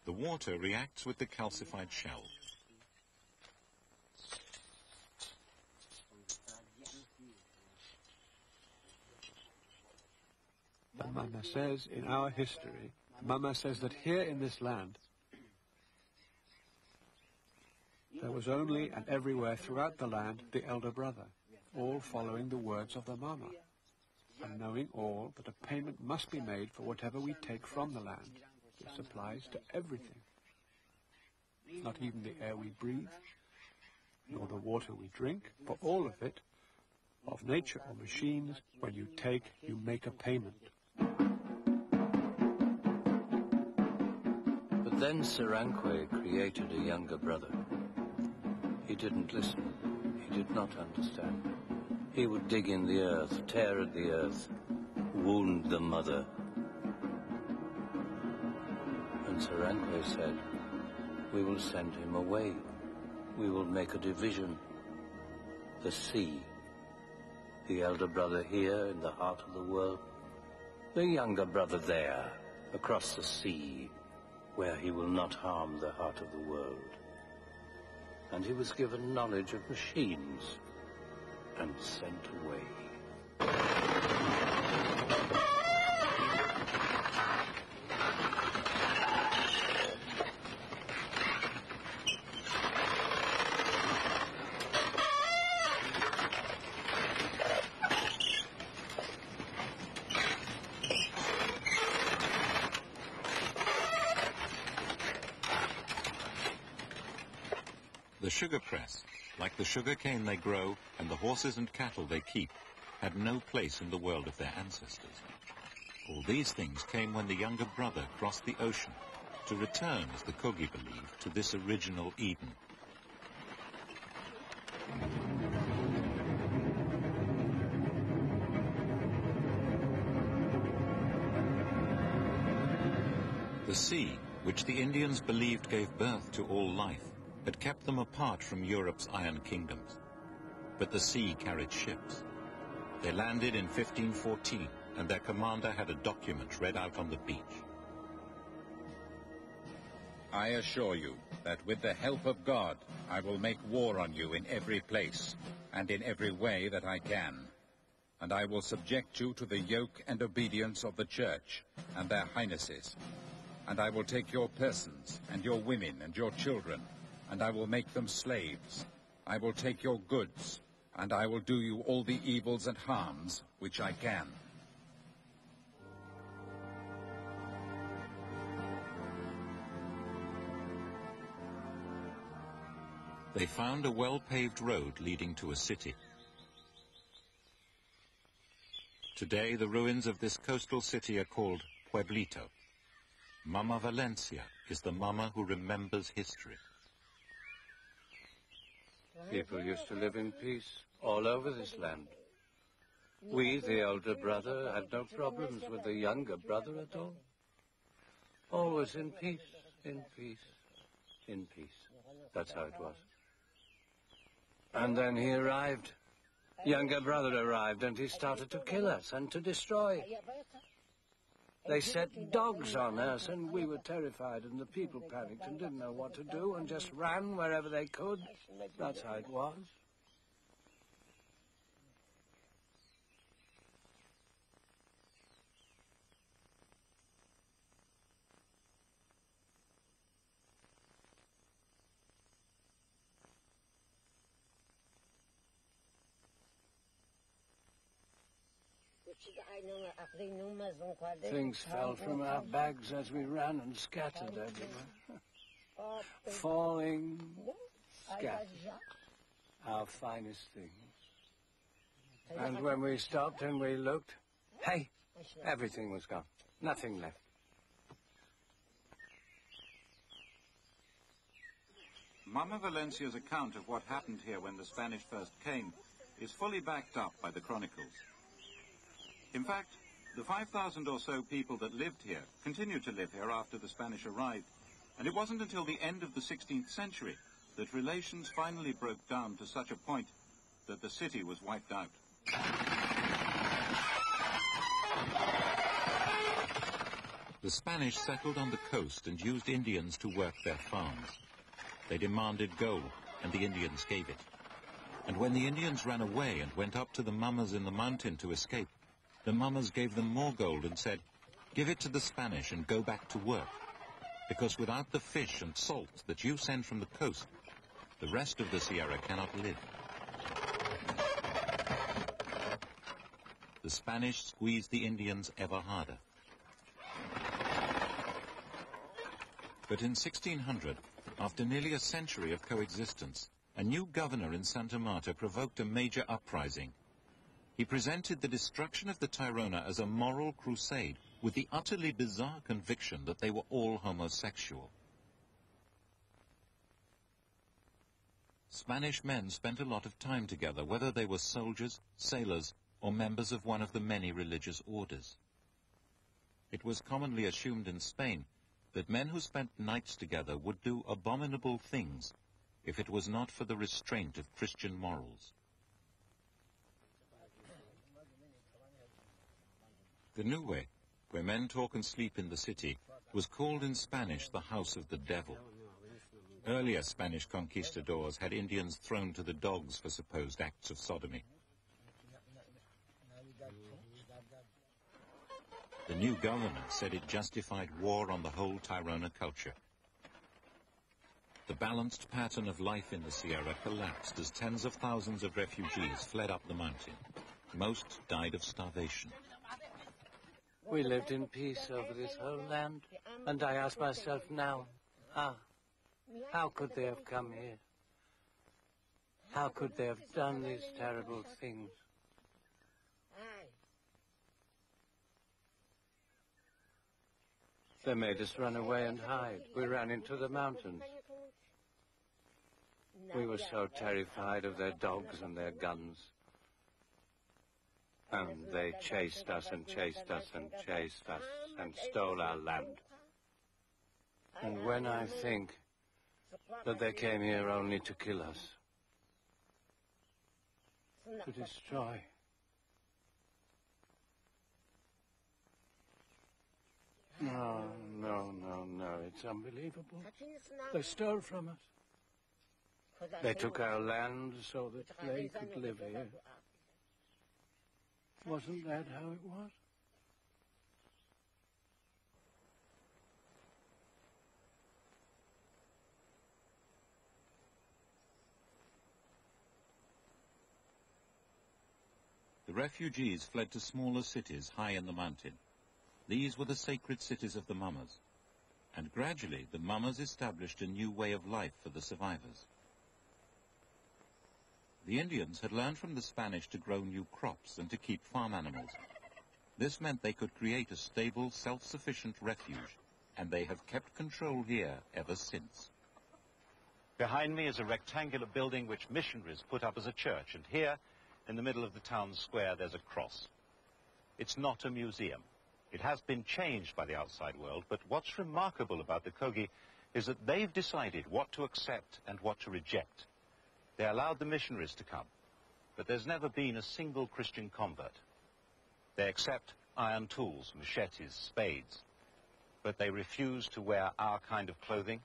The water reacts with the calcified shell. Mama says in our history, Mama says that here in this land, there was only and everywhere throughout the land the elder brother, all following the words of the Mama, and knowing all that a payment must be made for whatever we take from the land. This applies to everything. Not even the air we breathe, nor the water we drink, for all of it, of nature or machines, when you take, you make a payment. But then Serankwe created a younger brother. He didn't listen. He did not understand. He would dig in the earth, tear at the earth, wound the mother. And Serankwe said, we will send him away. We will make a division. The sea. The elder brother here in the heart of the world. The younger brother there, across the sea, where he will not harm the heart of the world. And he was given knowledge of machines and sent away. The sugar press, like the sugar cane they grow and the horses and cattle they keep, had no place in the world of their ancestors. All these things came when the younger brother crossed the ocean to return, as the Kogi believed, to this original Eden. The sea, which the Indians believed gave birth to all life, had kept them apart from Europe's iron kingdoms. But the sea carried ships. They landed in 1514, and their commander had a document read out on the beach. I assure you that with the help of God, I will make war on you in every place, and in every way that I can. And I will subject you to the yoke and obedience of the Church and their highnesses. And I will take your persons, and your women, and your children, and I will make them slaves. I will take your goods, and I will do you all the evils and harms which I can. They found a well-paved road leading to a city. Today, the ruins of this coastal city are called Pueblito. Mama Valencia is the mama who remembers history. People used to live in peace all over this land. We, the elder brother, had no problems with the younger brother at all. Always in peace, in peace, in peace. That's how it was. And then he arrived. Younger brother arrived, and he started to kill us and to destroy. They set dogs on us, and we were terrified, and the people panicked and didn't know what to do and just ran wherever they could. That's how it was. Things fell from our bags as we ran and scattered everywhere. Falling, scattered. Our finest things. And when we stopped and we looked, hey, everything was gone. Nothing left. Mama Valencia's account of what happened here when the Spanish first came is fully backed up by the chronicles. In fact, The 5,000 or so people that lived here continued to live here after the Spanish arrived, and it wasn't until the end of the 16th century that relations finally broke down to such a point that the city was wiped out. The Spanish settled on the coast and used Indians to work their farms. They demanded gold, and the Indians gave it. And when the Indians ran away and went up to the mummers in the mountain to escape, the mummers gave them more gold and said, "Give it to the Spanish and go back to work, because without the fish and salt that you send from the coast, the rest of the Sierra cannot live." The Spanish squeezed the Indians ever harder. But in 1600, after nearly a century of coexistence, a new governor in Santa Marta provoked a major uprising. He presented the destruction of the Tairona as a moral crusade with the utterly bizarre conviction that they were all homosexual. Spanish men spent a lot of time together, whether they were soldiers, sailors, or members of one of the many religious orders. It was commonly assumed in Spain that men who spent nights together would do abominable things if it was not for the restraint of Christian morals. The Nube, where men talk and sleep in the city, was called in Spanish the House of the Devil. Earlier Spanish conquistadors had Indians thrown to the dogs for supposed acts of sodomy. The new governor said it justified war on the whole Tairona culture. The balanced pattern of life in the Sierra collapsed as tens of thousands of refugees fled up the mountain. Most died of starvation. We lived in peace over this whole land, and I ask myself now, how could they have come here? How could they have done these terrible things? They made us run away and hide. We ran into the mountains. We were so terrified of their dogs and their guns. And they chased us and chased us and chased us and stole our land. And when I think that they came here only to kill us, to destroy, no, it's unbelievable. They stole from us. They took our land so that they could live here. Wasn't that how it was? The refugees fled to smaller cities high in the mountain. These were the sacred cities of the mummers. And gradually, the mummers established a new way of life for the survivors. The Indians had learned from the Spanish to grow new crops and to keep farm animals. This meant they could create a stable, self-sufficient refuge, and they have kept control here ever since. Behind me is a rectangular building which missionaries put up as a church, and here, in the middle of the town square, there's a cross. It's not a museum. It has been changed by the outside world, but what's remarkable about the Kogi is that they've decided what to accept and what to reject. They allowed the missionaries to come, but there's never been a single Christian convert. They accept iron tools, machetes, spades, but they refuse to wear our kind of clothing,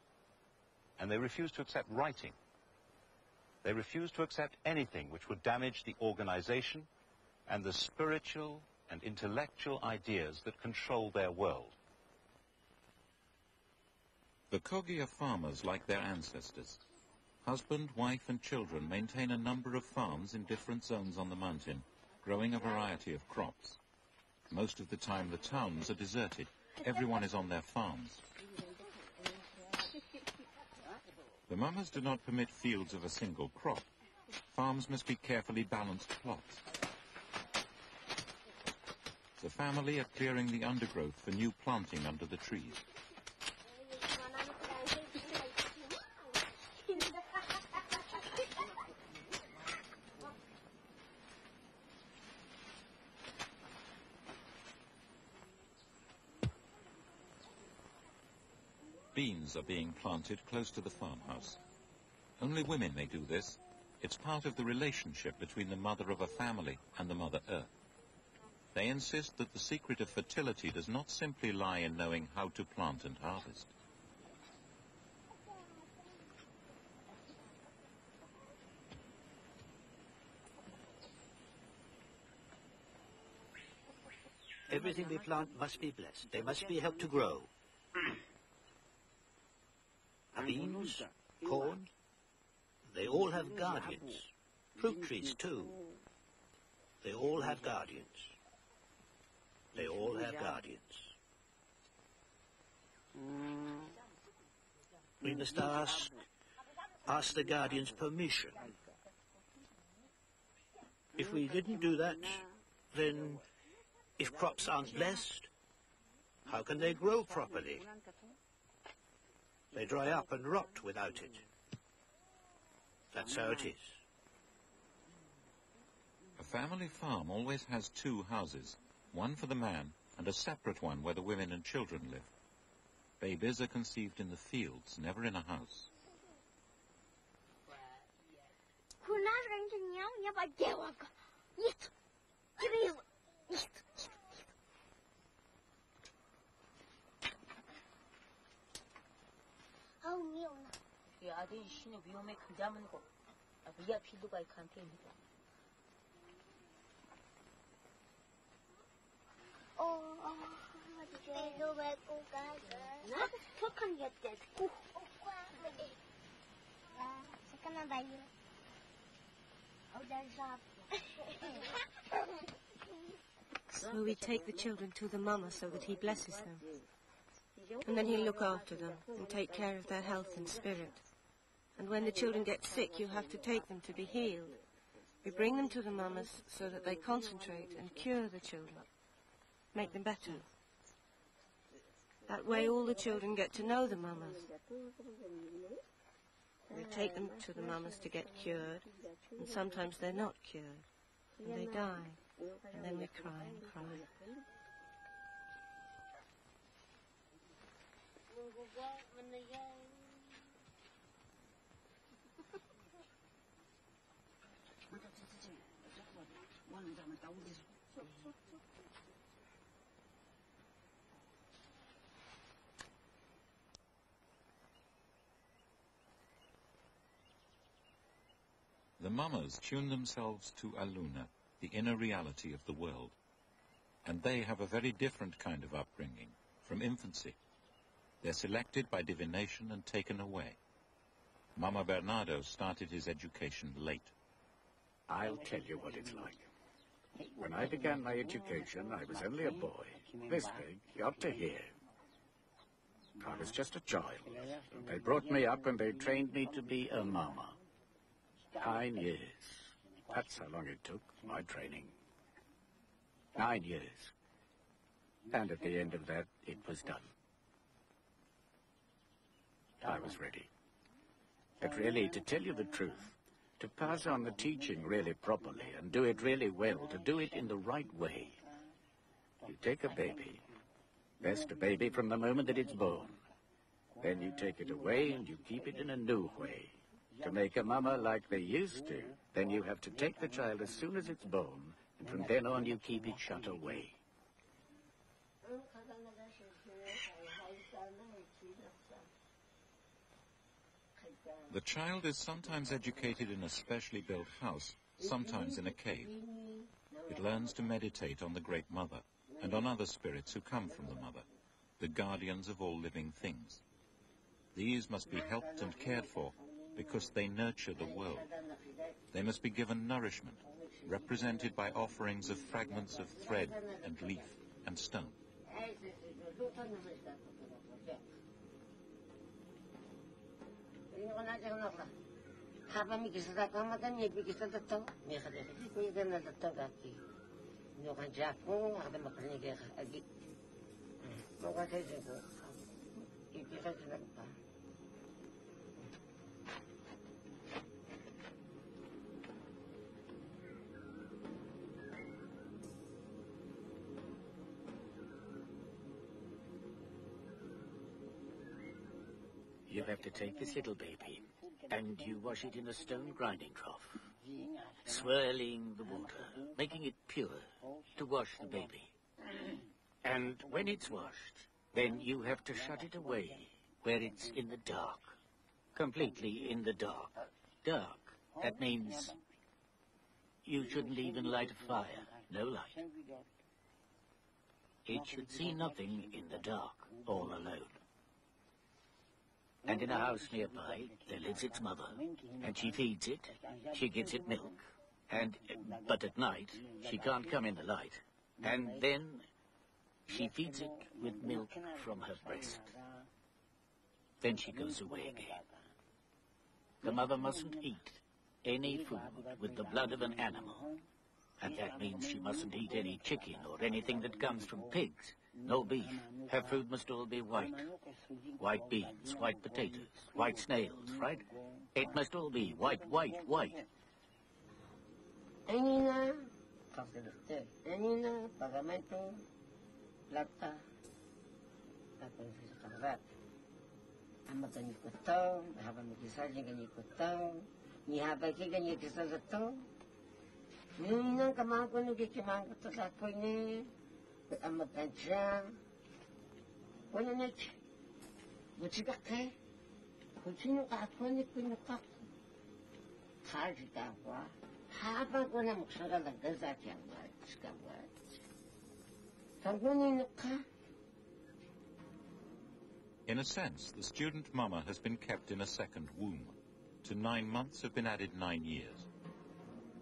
and they refuse to accept writing. They refuse to accept anything which would damage the organization and the spiritual and intellectual ideas that control their world. The Kogi are farmers like their ancestors. Husband, wife, and children maintain a number of farms in different zones on the mountain, growing a variety of crops. Most of the time, the towns are deserted. Everyone is on their farms. The mummers do not permit fields of a single crop. Farms must be carefully balanced plots. The family are clearing the undergrowth for new planting under the trees. Beans are being planted close to the farmhouse. Only women may do this. It's part of the relationship between the mother of a family and the Mother Earth. They insist that the secret of fertility does not simply lie in knowing how to plant and harvest. Everything we plant must be blessed. They must be helped to grow. Beans, corn, they all have guardians. Fruit trees, too. They all have guardians. They all have guardians. We must ask the guardians permission. If we didn't do that, then if crops aren't blessed, how can they grow properly? They dry up and rot without it. That's how it is. A family farm always has two houses, one for the man and a separate one where the women and children live. Babies are conceived in the fields, never in a house. So we take the children to the mama so that he blesses them. And then he'll look after them and take care of their health and spirit. And when the children get sick, you have to take them to be healed. We bring them to the mamas so that they concentrate and cure the children, make them better. That way all the children get to know the mamas. We take them to the mamas to get cured, and sometimes they're not cured, and they die, and then we cry and cry. The mamas tune themselves to Aluna, the inner reality of the world. And they have a very different kind of upbringing, from infancy. They're selected by divination and taken away. Mama Bernardo started his education late. I'll tell you what it's like. When I began my education, I was only a boy, this big, you ought to hear. I was just a child. They brought me up and they trained me to be a mama. 9 years. That's how long it took, my training. 9 years. And at the end of that, it was done. I was ready. But really, to tell you the truth, to pass on the teaching really properly and do it really well, to do it in the right way, you take a baby, best a baby from the moment that it's born. Then you take it away and you keep it in a new way. To make a mama like they used to, then you have to take the child as soon as it's born, and from then on you keep it shut away. The child is sometimes educated in a specially built house, sometimes in a cave. It learns to meditate on the Great Mother and on other spirits who come from the Mother, the guardians of all living things. These must be helped and cared for because they nurture the world. They must be given nourishment, represented by offerings of fragments of thread and leaf and stone. you have to take this little baby and you wash it in a stone grinding trough, swirling the water, making it pure to wash the baby. And when it's washed, then you have to shut it away where it's in the dark, completely in the dark. Dark, that means you shouldn't even light a fire, no light. It should see nothing in the dark, all alone. And in a house nearby, there lives its mother, and she feeds it, she gives it milk, but at night, she can't come in the light, and then she feeds it with milk from her breast. Then she goes away again. The mother mustn't eat any food with the blood of an animal, and that means she mustn't eat any chicken or anything that comes from pigs. No beef. Her food must all be white. White beans, white potatoes, white snails, right? It must all be white, white, white. Enina, Enina, pagamento, plata, amat ni kutong, habang magkisal niya ganyan kutong, ni habang ki ganyan kisal ito. Nung kamang ko nagkikimang ko sa ako ni, amat na siya. Wala na siya. Butika kay, kung sino ka ako ni pinukak. Kaji ka ako, habang ko na magsagalagay sa kiyang words ka words. Pag-unin ka. In a sense, the student mama has been kept in a second womb. To 9 months have been added 9 years.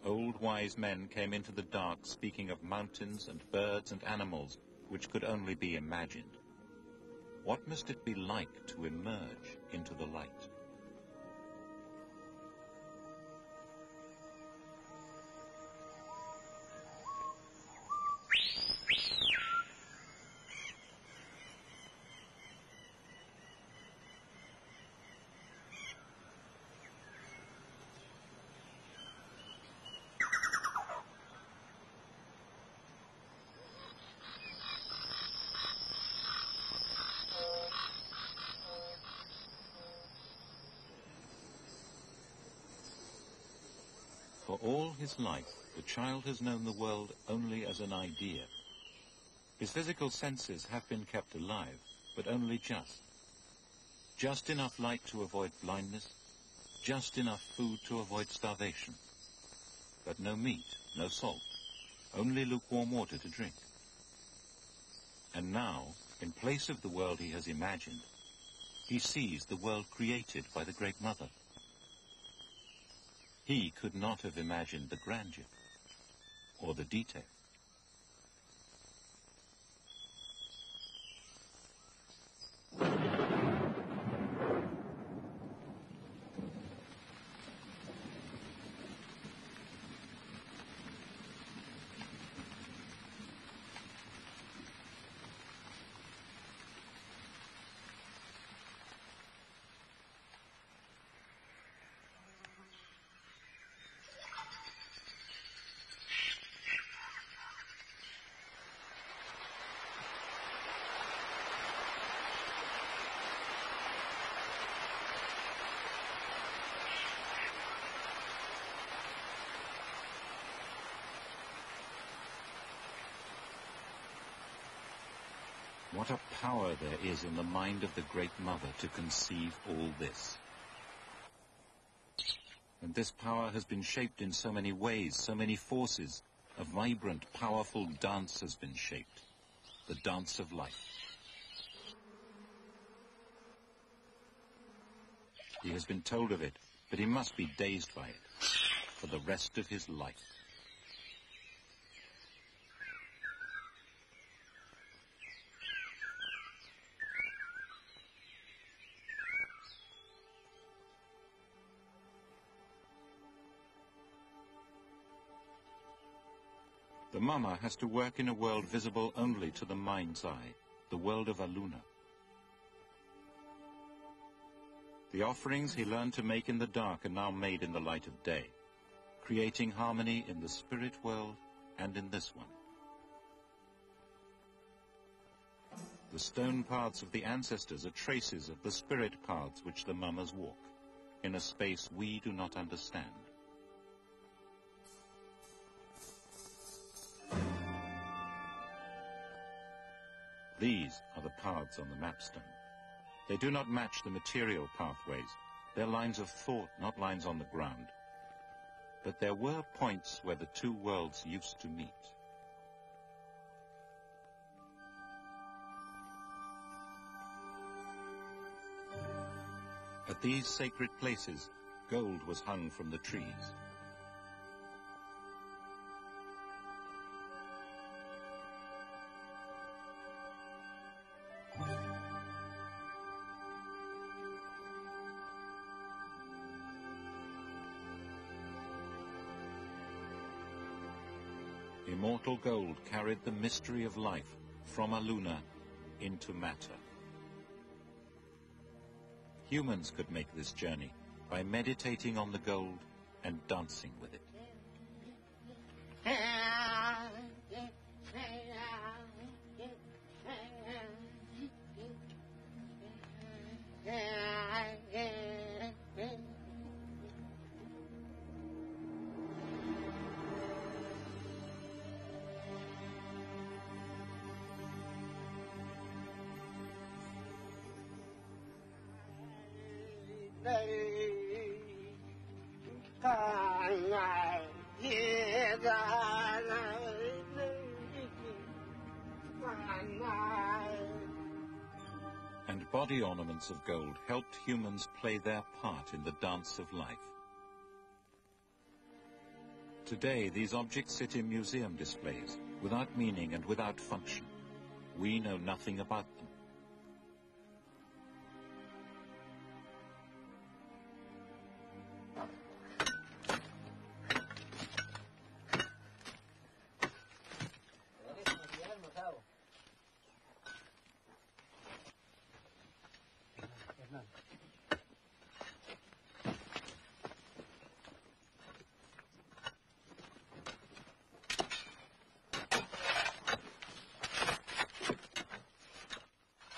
Old wise men came into the dark speaking of mountains and birds and animals which could only be imagined. What must it be like to emerge into the light? For all his life, the child has known the world only as an idea. His physical senses have been kept alive, but only just. Just enough light to avoid blindness, just enough food to avoid starvation. But no meat, no salt, only lukewarm water to drink. And now, in place of the world he has imagined, he sees the world created by the Great Mother. He could not have imagined the grandeur or the detail. What a power there is in the mind of the Great Mother to conceive all this. And this power has been shaped in so many ways, so many forces. A vibrant, powerful dance has been shaped. The dance of life. He has been told of it, but he must be dazed by it for the rest of his life. The Mama has to work in a world visible only to the mind's eye, the world of Aluna. The offerings he learned to make in the dark are now made in the light of day, creating harmony in the spirit world and in this one. The stone paths of the ancestors are traces of the spirit paths which the mamas walk, in a space we do not understand. These are the paths on the mapstone. They do not match the material pathways. They're lines of thought, not lines on the ground. But there were points where the two worlds used to meet. At these sacred places, gold was hung from the trees. Immortal gold carried the mystery of life from Aluna into matter. Humans could make this journey by meditating on the gold and dancing with it. And body ornaments of gold helped humans play their part in the dance of life. Today, these objects sit in museum displays, without meaning and without function. We know nothing about them.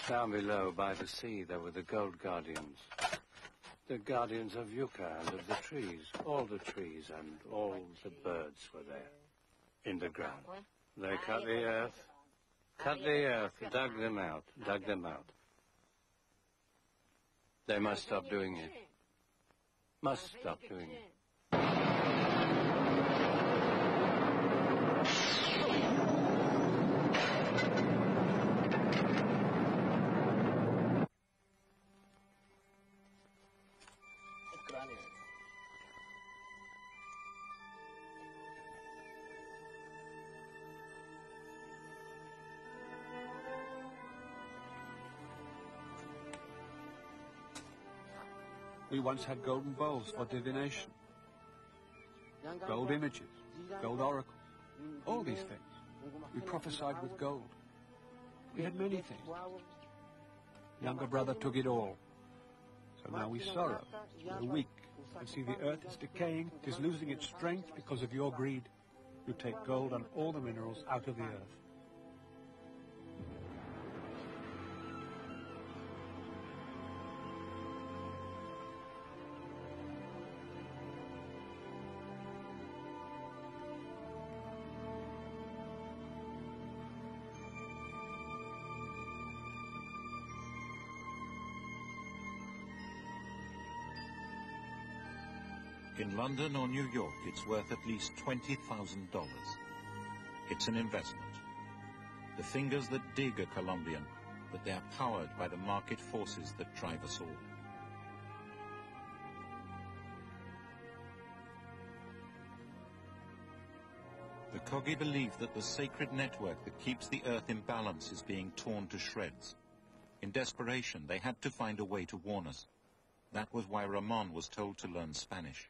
Down below, by the sea, there were the gold guardians. The guardians of yucca and of the trees. All the trees and all the birds were there, in the ground. They cut the earth, dug them out. They must stop doing it. Must stop doing it. We once had golden bowls for divination, gold images, gold oracles, all these things. We prophesied with gold. We had many things. Younger brother took it all. So now we sorrow, we're weak, and see the earth is decaying, it is losing its strength because of your greed. You take gold and all the minerals out of the earth. In London or New York, it's worth at least $20,000. It's an investment. The fingers that dig are Colombian, but they are powered by the market forces that drive us all. The Kogi believe that the sacred network that keeps the earth in balance is being torn to shreds. In desperation, they had to find a way to warn us. That was why Ramon was told to learn Spanish.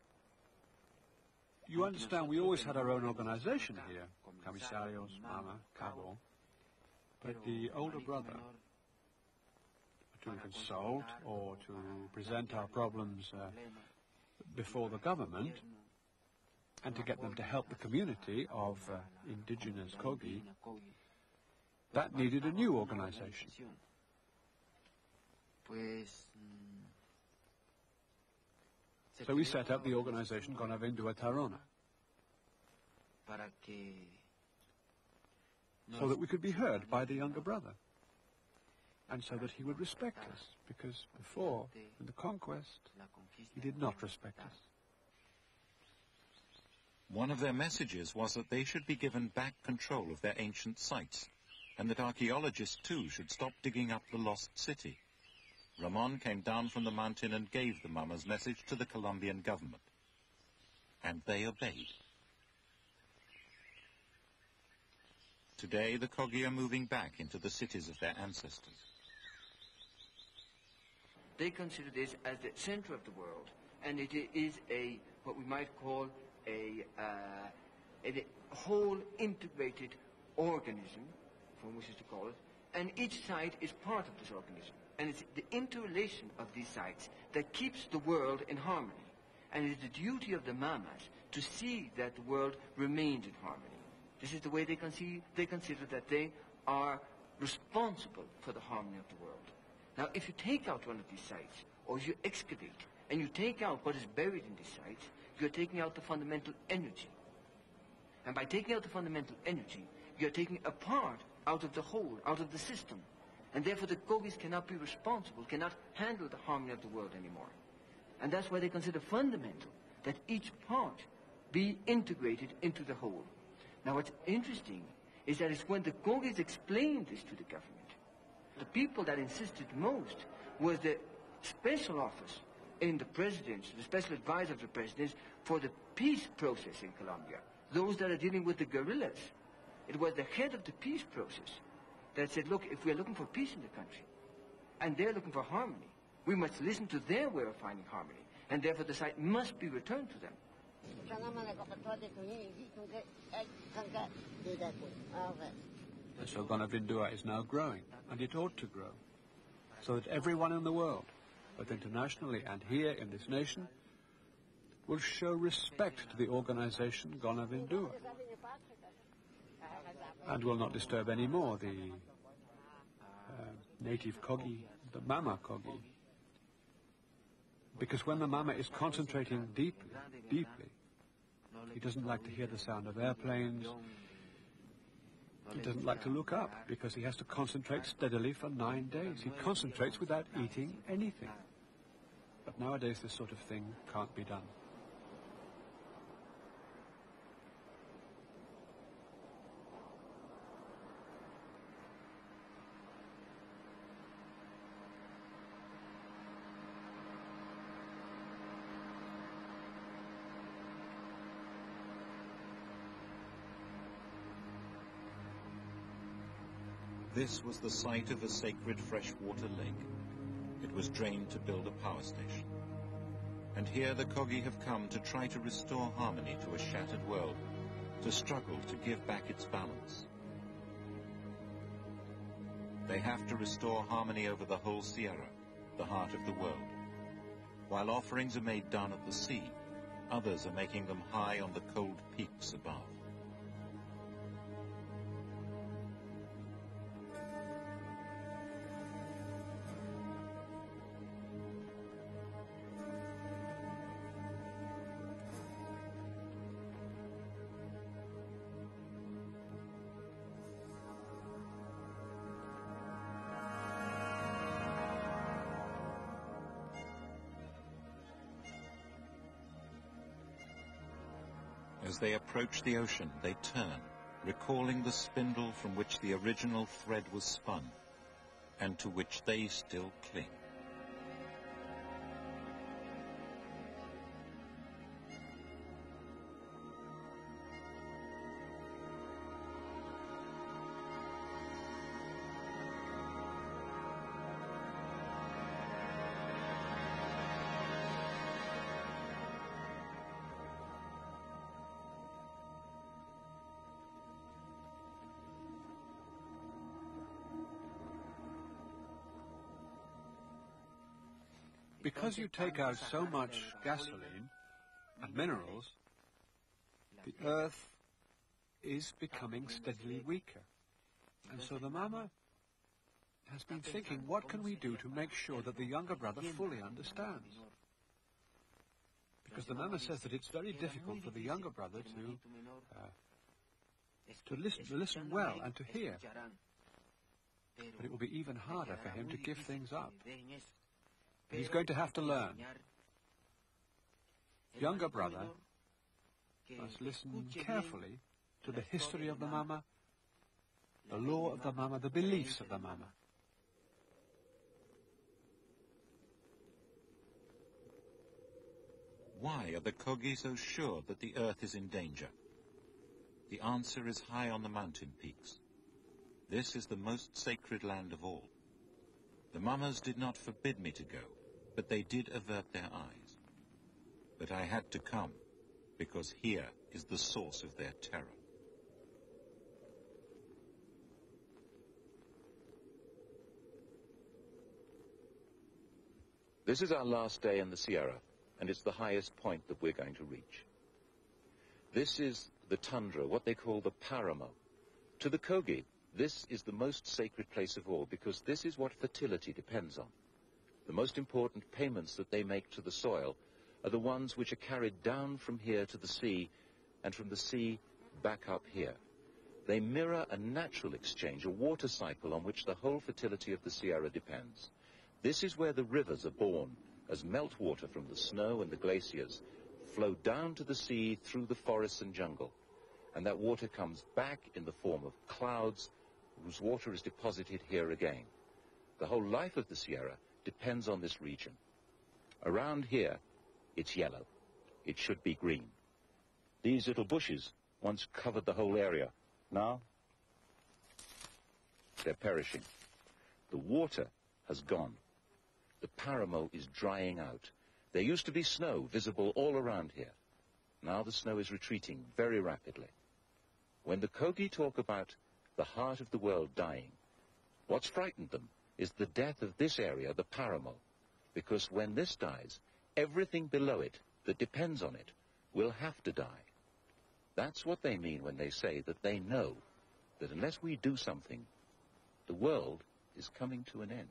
You understand, we always had our own organization here, Comisarios, Mama, Cabo. But the older brother, to consult or to present our problems before the government, and to get them to help the community of indigenous Kogi, That needed a new organization. So we set up the organization Gonavindua Tarona, so that we could be heard by the younger brother, and so that he would respect us, because before, in the conquest, he did not respect us. One of their messages was that they should be given back control of their ancient sites, and that archaeologists too should stop digging up the lost city. Ramon came down from the mountain and gave the Mama's message to the Colombian government, and they obeyed. Today, the Kogi are moving back into the cities of their ancestors. They consider this as the center of the world, and it is what we might call a whole integrated organism, from which is to call it, and each site is part of this organism. And it's the interrelation of these sites that keeps the world in harmony. And it is the duty of the Mamas to see that the world remains in harmony. This is the way they consider that they are responsible for the harmony of the world. Now, if you take out one of these sites, or if you excavate, and you take out what is buried in these sites, you're taking out the fundamental energy. And by taking out the fundamental energy, you're taking a part out of the whole, out of the system. And therefore the Kogis cannot be responsible, cannot handle the harmony of the world anymore. And that's why they consider fundamental that each part be integrated into the whole. Now what's interesting is that it's when the Kogis explained this to the government, the people that insisted most was the special office in the presidents, the special advisor of the presidents for the peace process in Colombia, those that are dealing with the guerrillas. It was the head of the peace process that said, look, if we're looking for peace in the country, and they're looking for harmony, we must listen to their way of finding harmony, and therefore the site must be returned to them. And so Gonavindua is now growing, and it ought to grow, so that everyone in the world, both internationally and here in this nation, will show respect to the organization Gonavindua, and will not disturb any more the native Kogi, the Mama Kogi. Because when the Mama is concentrating deeply, he doesn't like to hear the sound of airplanes. He doesn't like to look up because he has to concentrate steadily for 9 days. He concentrates without eating anything. But nowadays this sort of thing can't be done. This was the site of a sacred freshwater lake. It was drained to build a power station. And here the Kogi have come to try to restore harmony to a shattered world, to struggle to give back its balance. They have to restore harmony over the whole Sierra, the heart of the world. While offerings are made down at the sea, others are making them high on the cold peaks above. As they approach the ocean, they turn, recalling the spindle from which the original thread was spun, and to which they still cling. Because you take out so much gasoline and minerals, the earth is becoming steadily weaker. And so the Mama has been thinking, what can we do to make sure that the younger brother fully understands? Because the Mama says that it's very difficult for the younger brother to listen well and to hear. But it will be even harder for him to give things up. He's going to have to learn. Younger brother must listen carefully to the history of the Mama, the law of the Mama, the beliefs of the Mama. Why are the Kogi so sure that the earth is in danger? The answer is high on the mountain peaks. This is the most sacred land of all. The Mamas did not forbid me to go, but they did avert their eyes. But I had to come, because here is the source of their terror. This is our last day in the Sierra, and it's the highest point that we're going to reach. This is the tundra, what they call the Paramo. To the Kogi, this is the most sacred place of all, because this is what fertility depends on. The most important payments that they make to the soil are the ones which are carried down from here to the sea, and from the sea back up here. They mirror a natural exchange, a water cycle on which the whole fertility of the Sierra depends. This is where the rivers are born, as meltwater from the snow and the glaciers flow down to the sea through the forests and jungle. And that water comes back in the form of clouds, whose water is deposited here again. The whole life of the Sierra depends on this region. Around here, it's yellow. It should be green. These little bushes once covered the whole area. Now, they're perishing. The water has gone. The Paramo is drying out. There used to be snow visible all around here. Now the snow is retreating very rapidly. When the Kogi talk about the heart of the world dying, what's frightened them is the death of this area, the Paramo, because when this dies, everything below it that depends on it will have to die. That's what they mean when they say that they know that unless we do something, the world is coming to an end.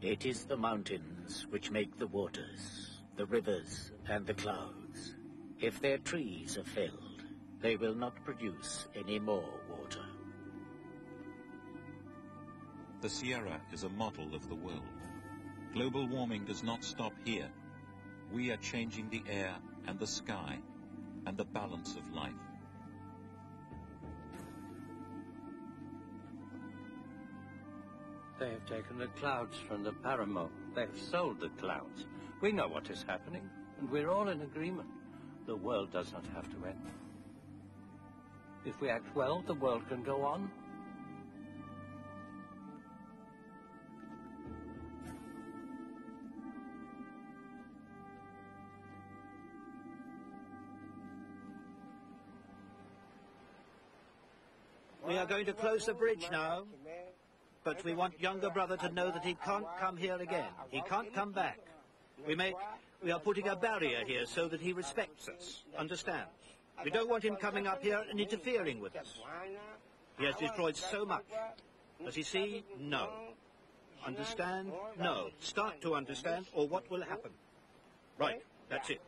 It is the mountains which make the waters, the rivers and the clouds. If their trees are felled, they will not produce any more water. The Sierra is a model of the world. Global warming does not stop here. We are changing the air and the sky and the balance of life. They have taken the clouds from the Paramo. They have sold the clouds. We know what is happening, and we're all in agreement. The world does not have to end. If we act well, the world can go on. We are going to close the bridge now, but we want younger brother to know that he can't come here again. He can't come back. We are putting a barrier here so that he respects us, understands. We don't want him coming up here and interfering with us. He has destroyed so much. Does he see? No. Understand? No. Start to understand, or what will happen? Right, that's it.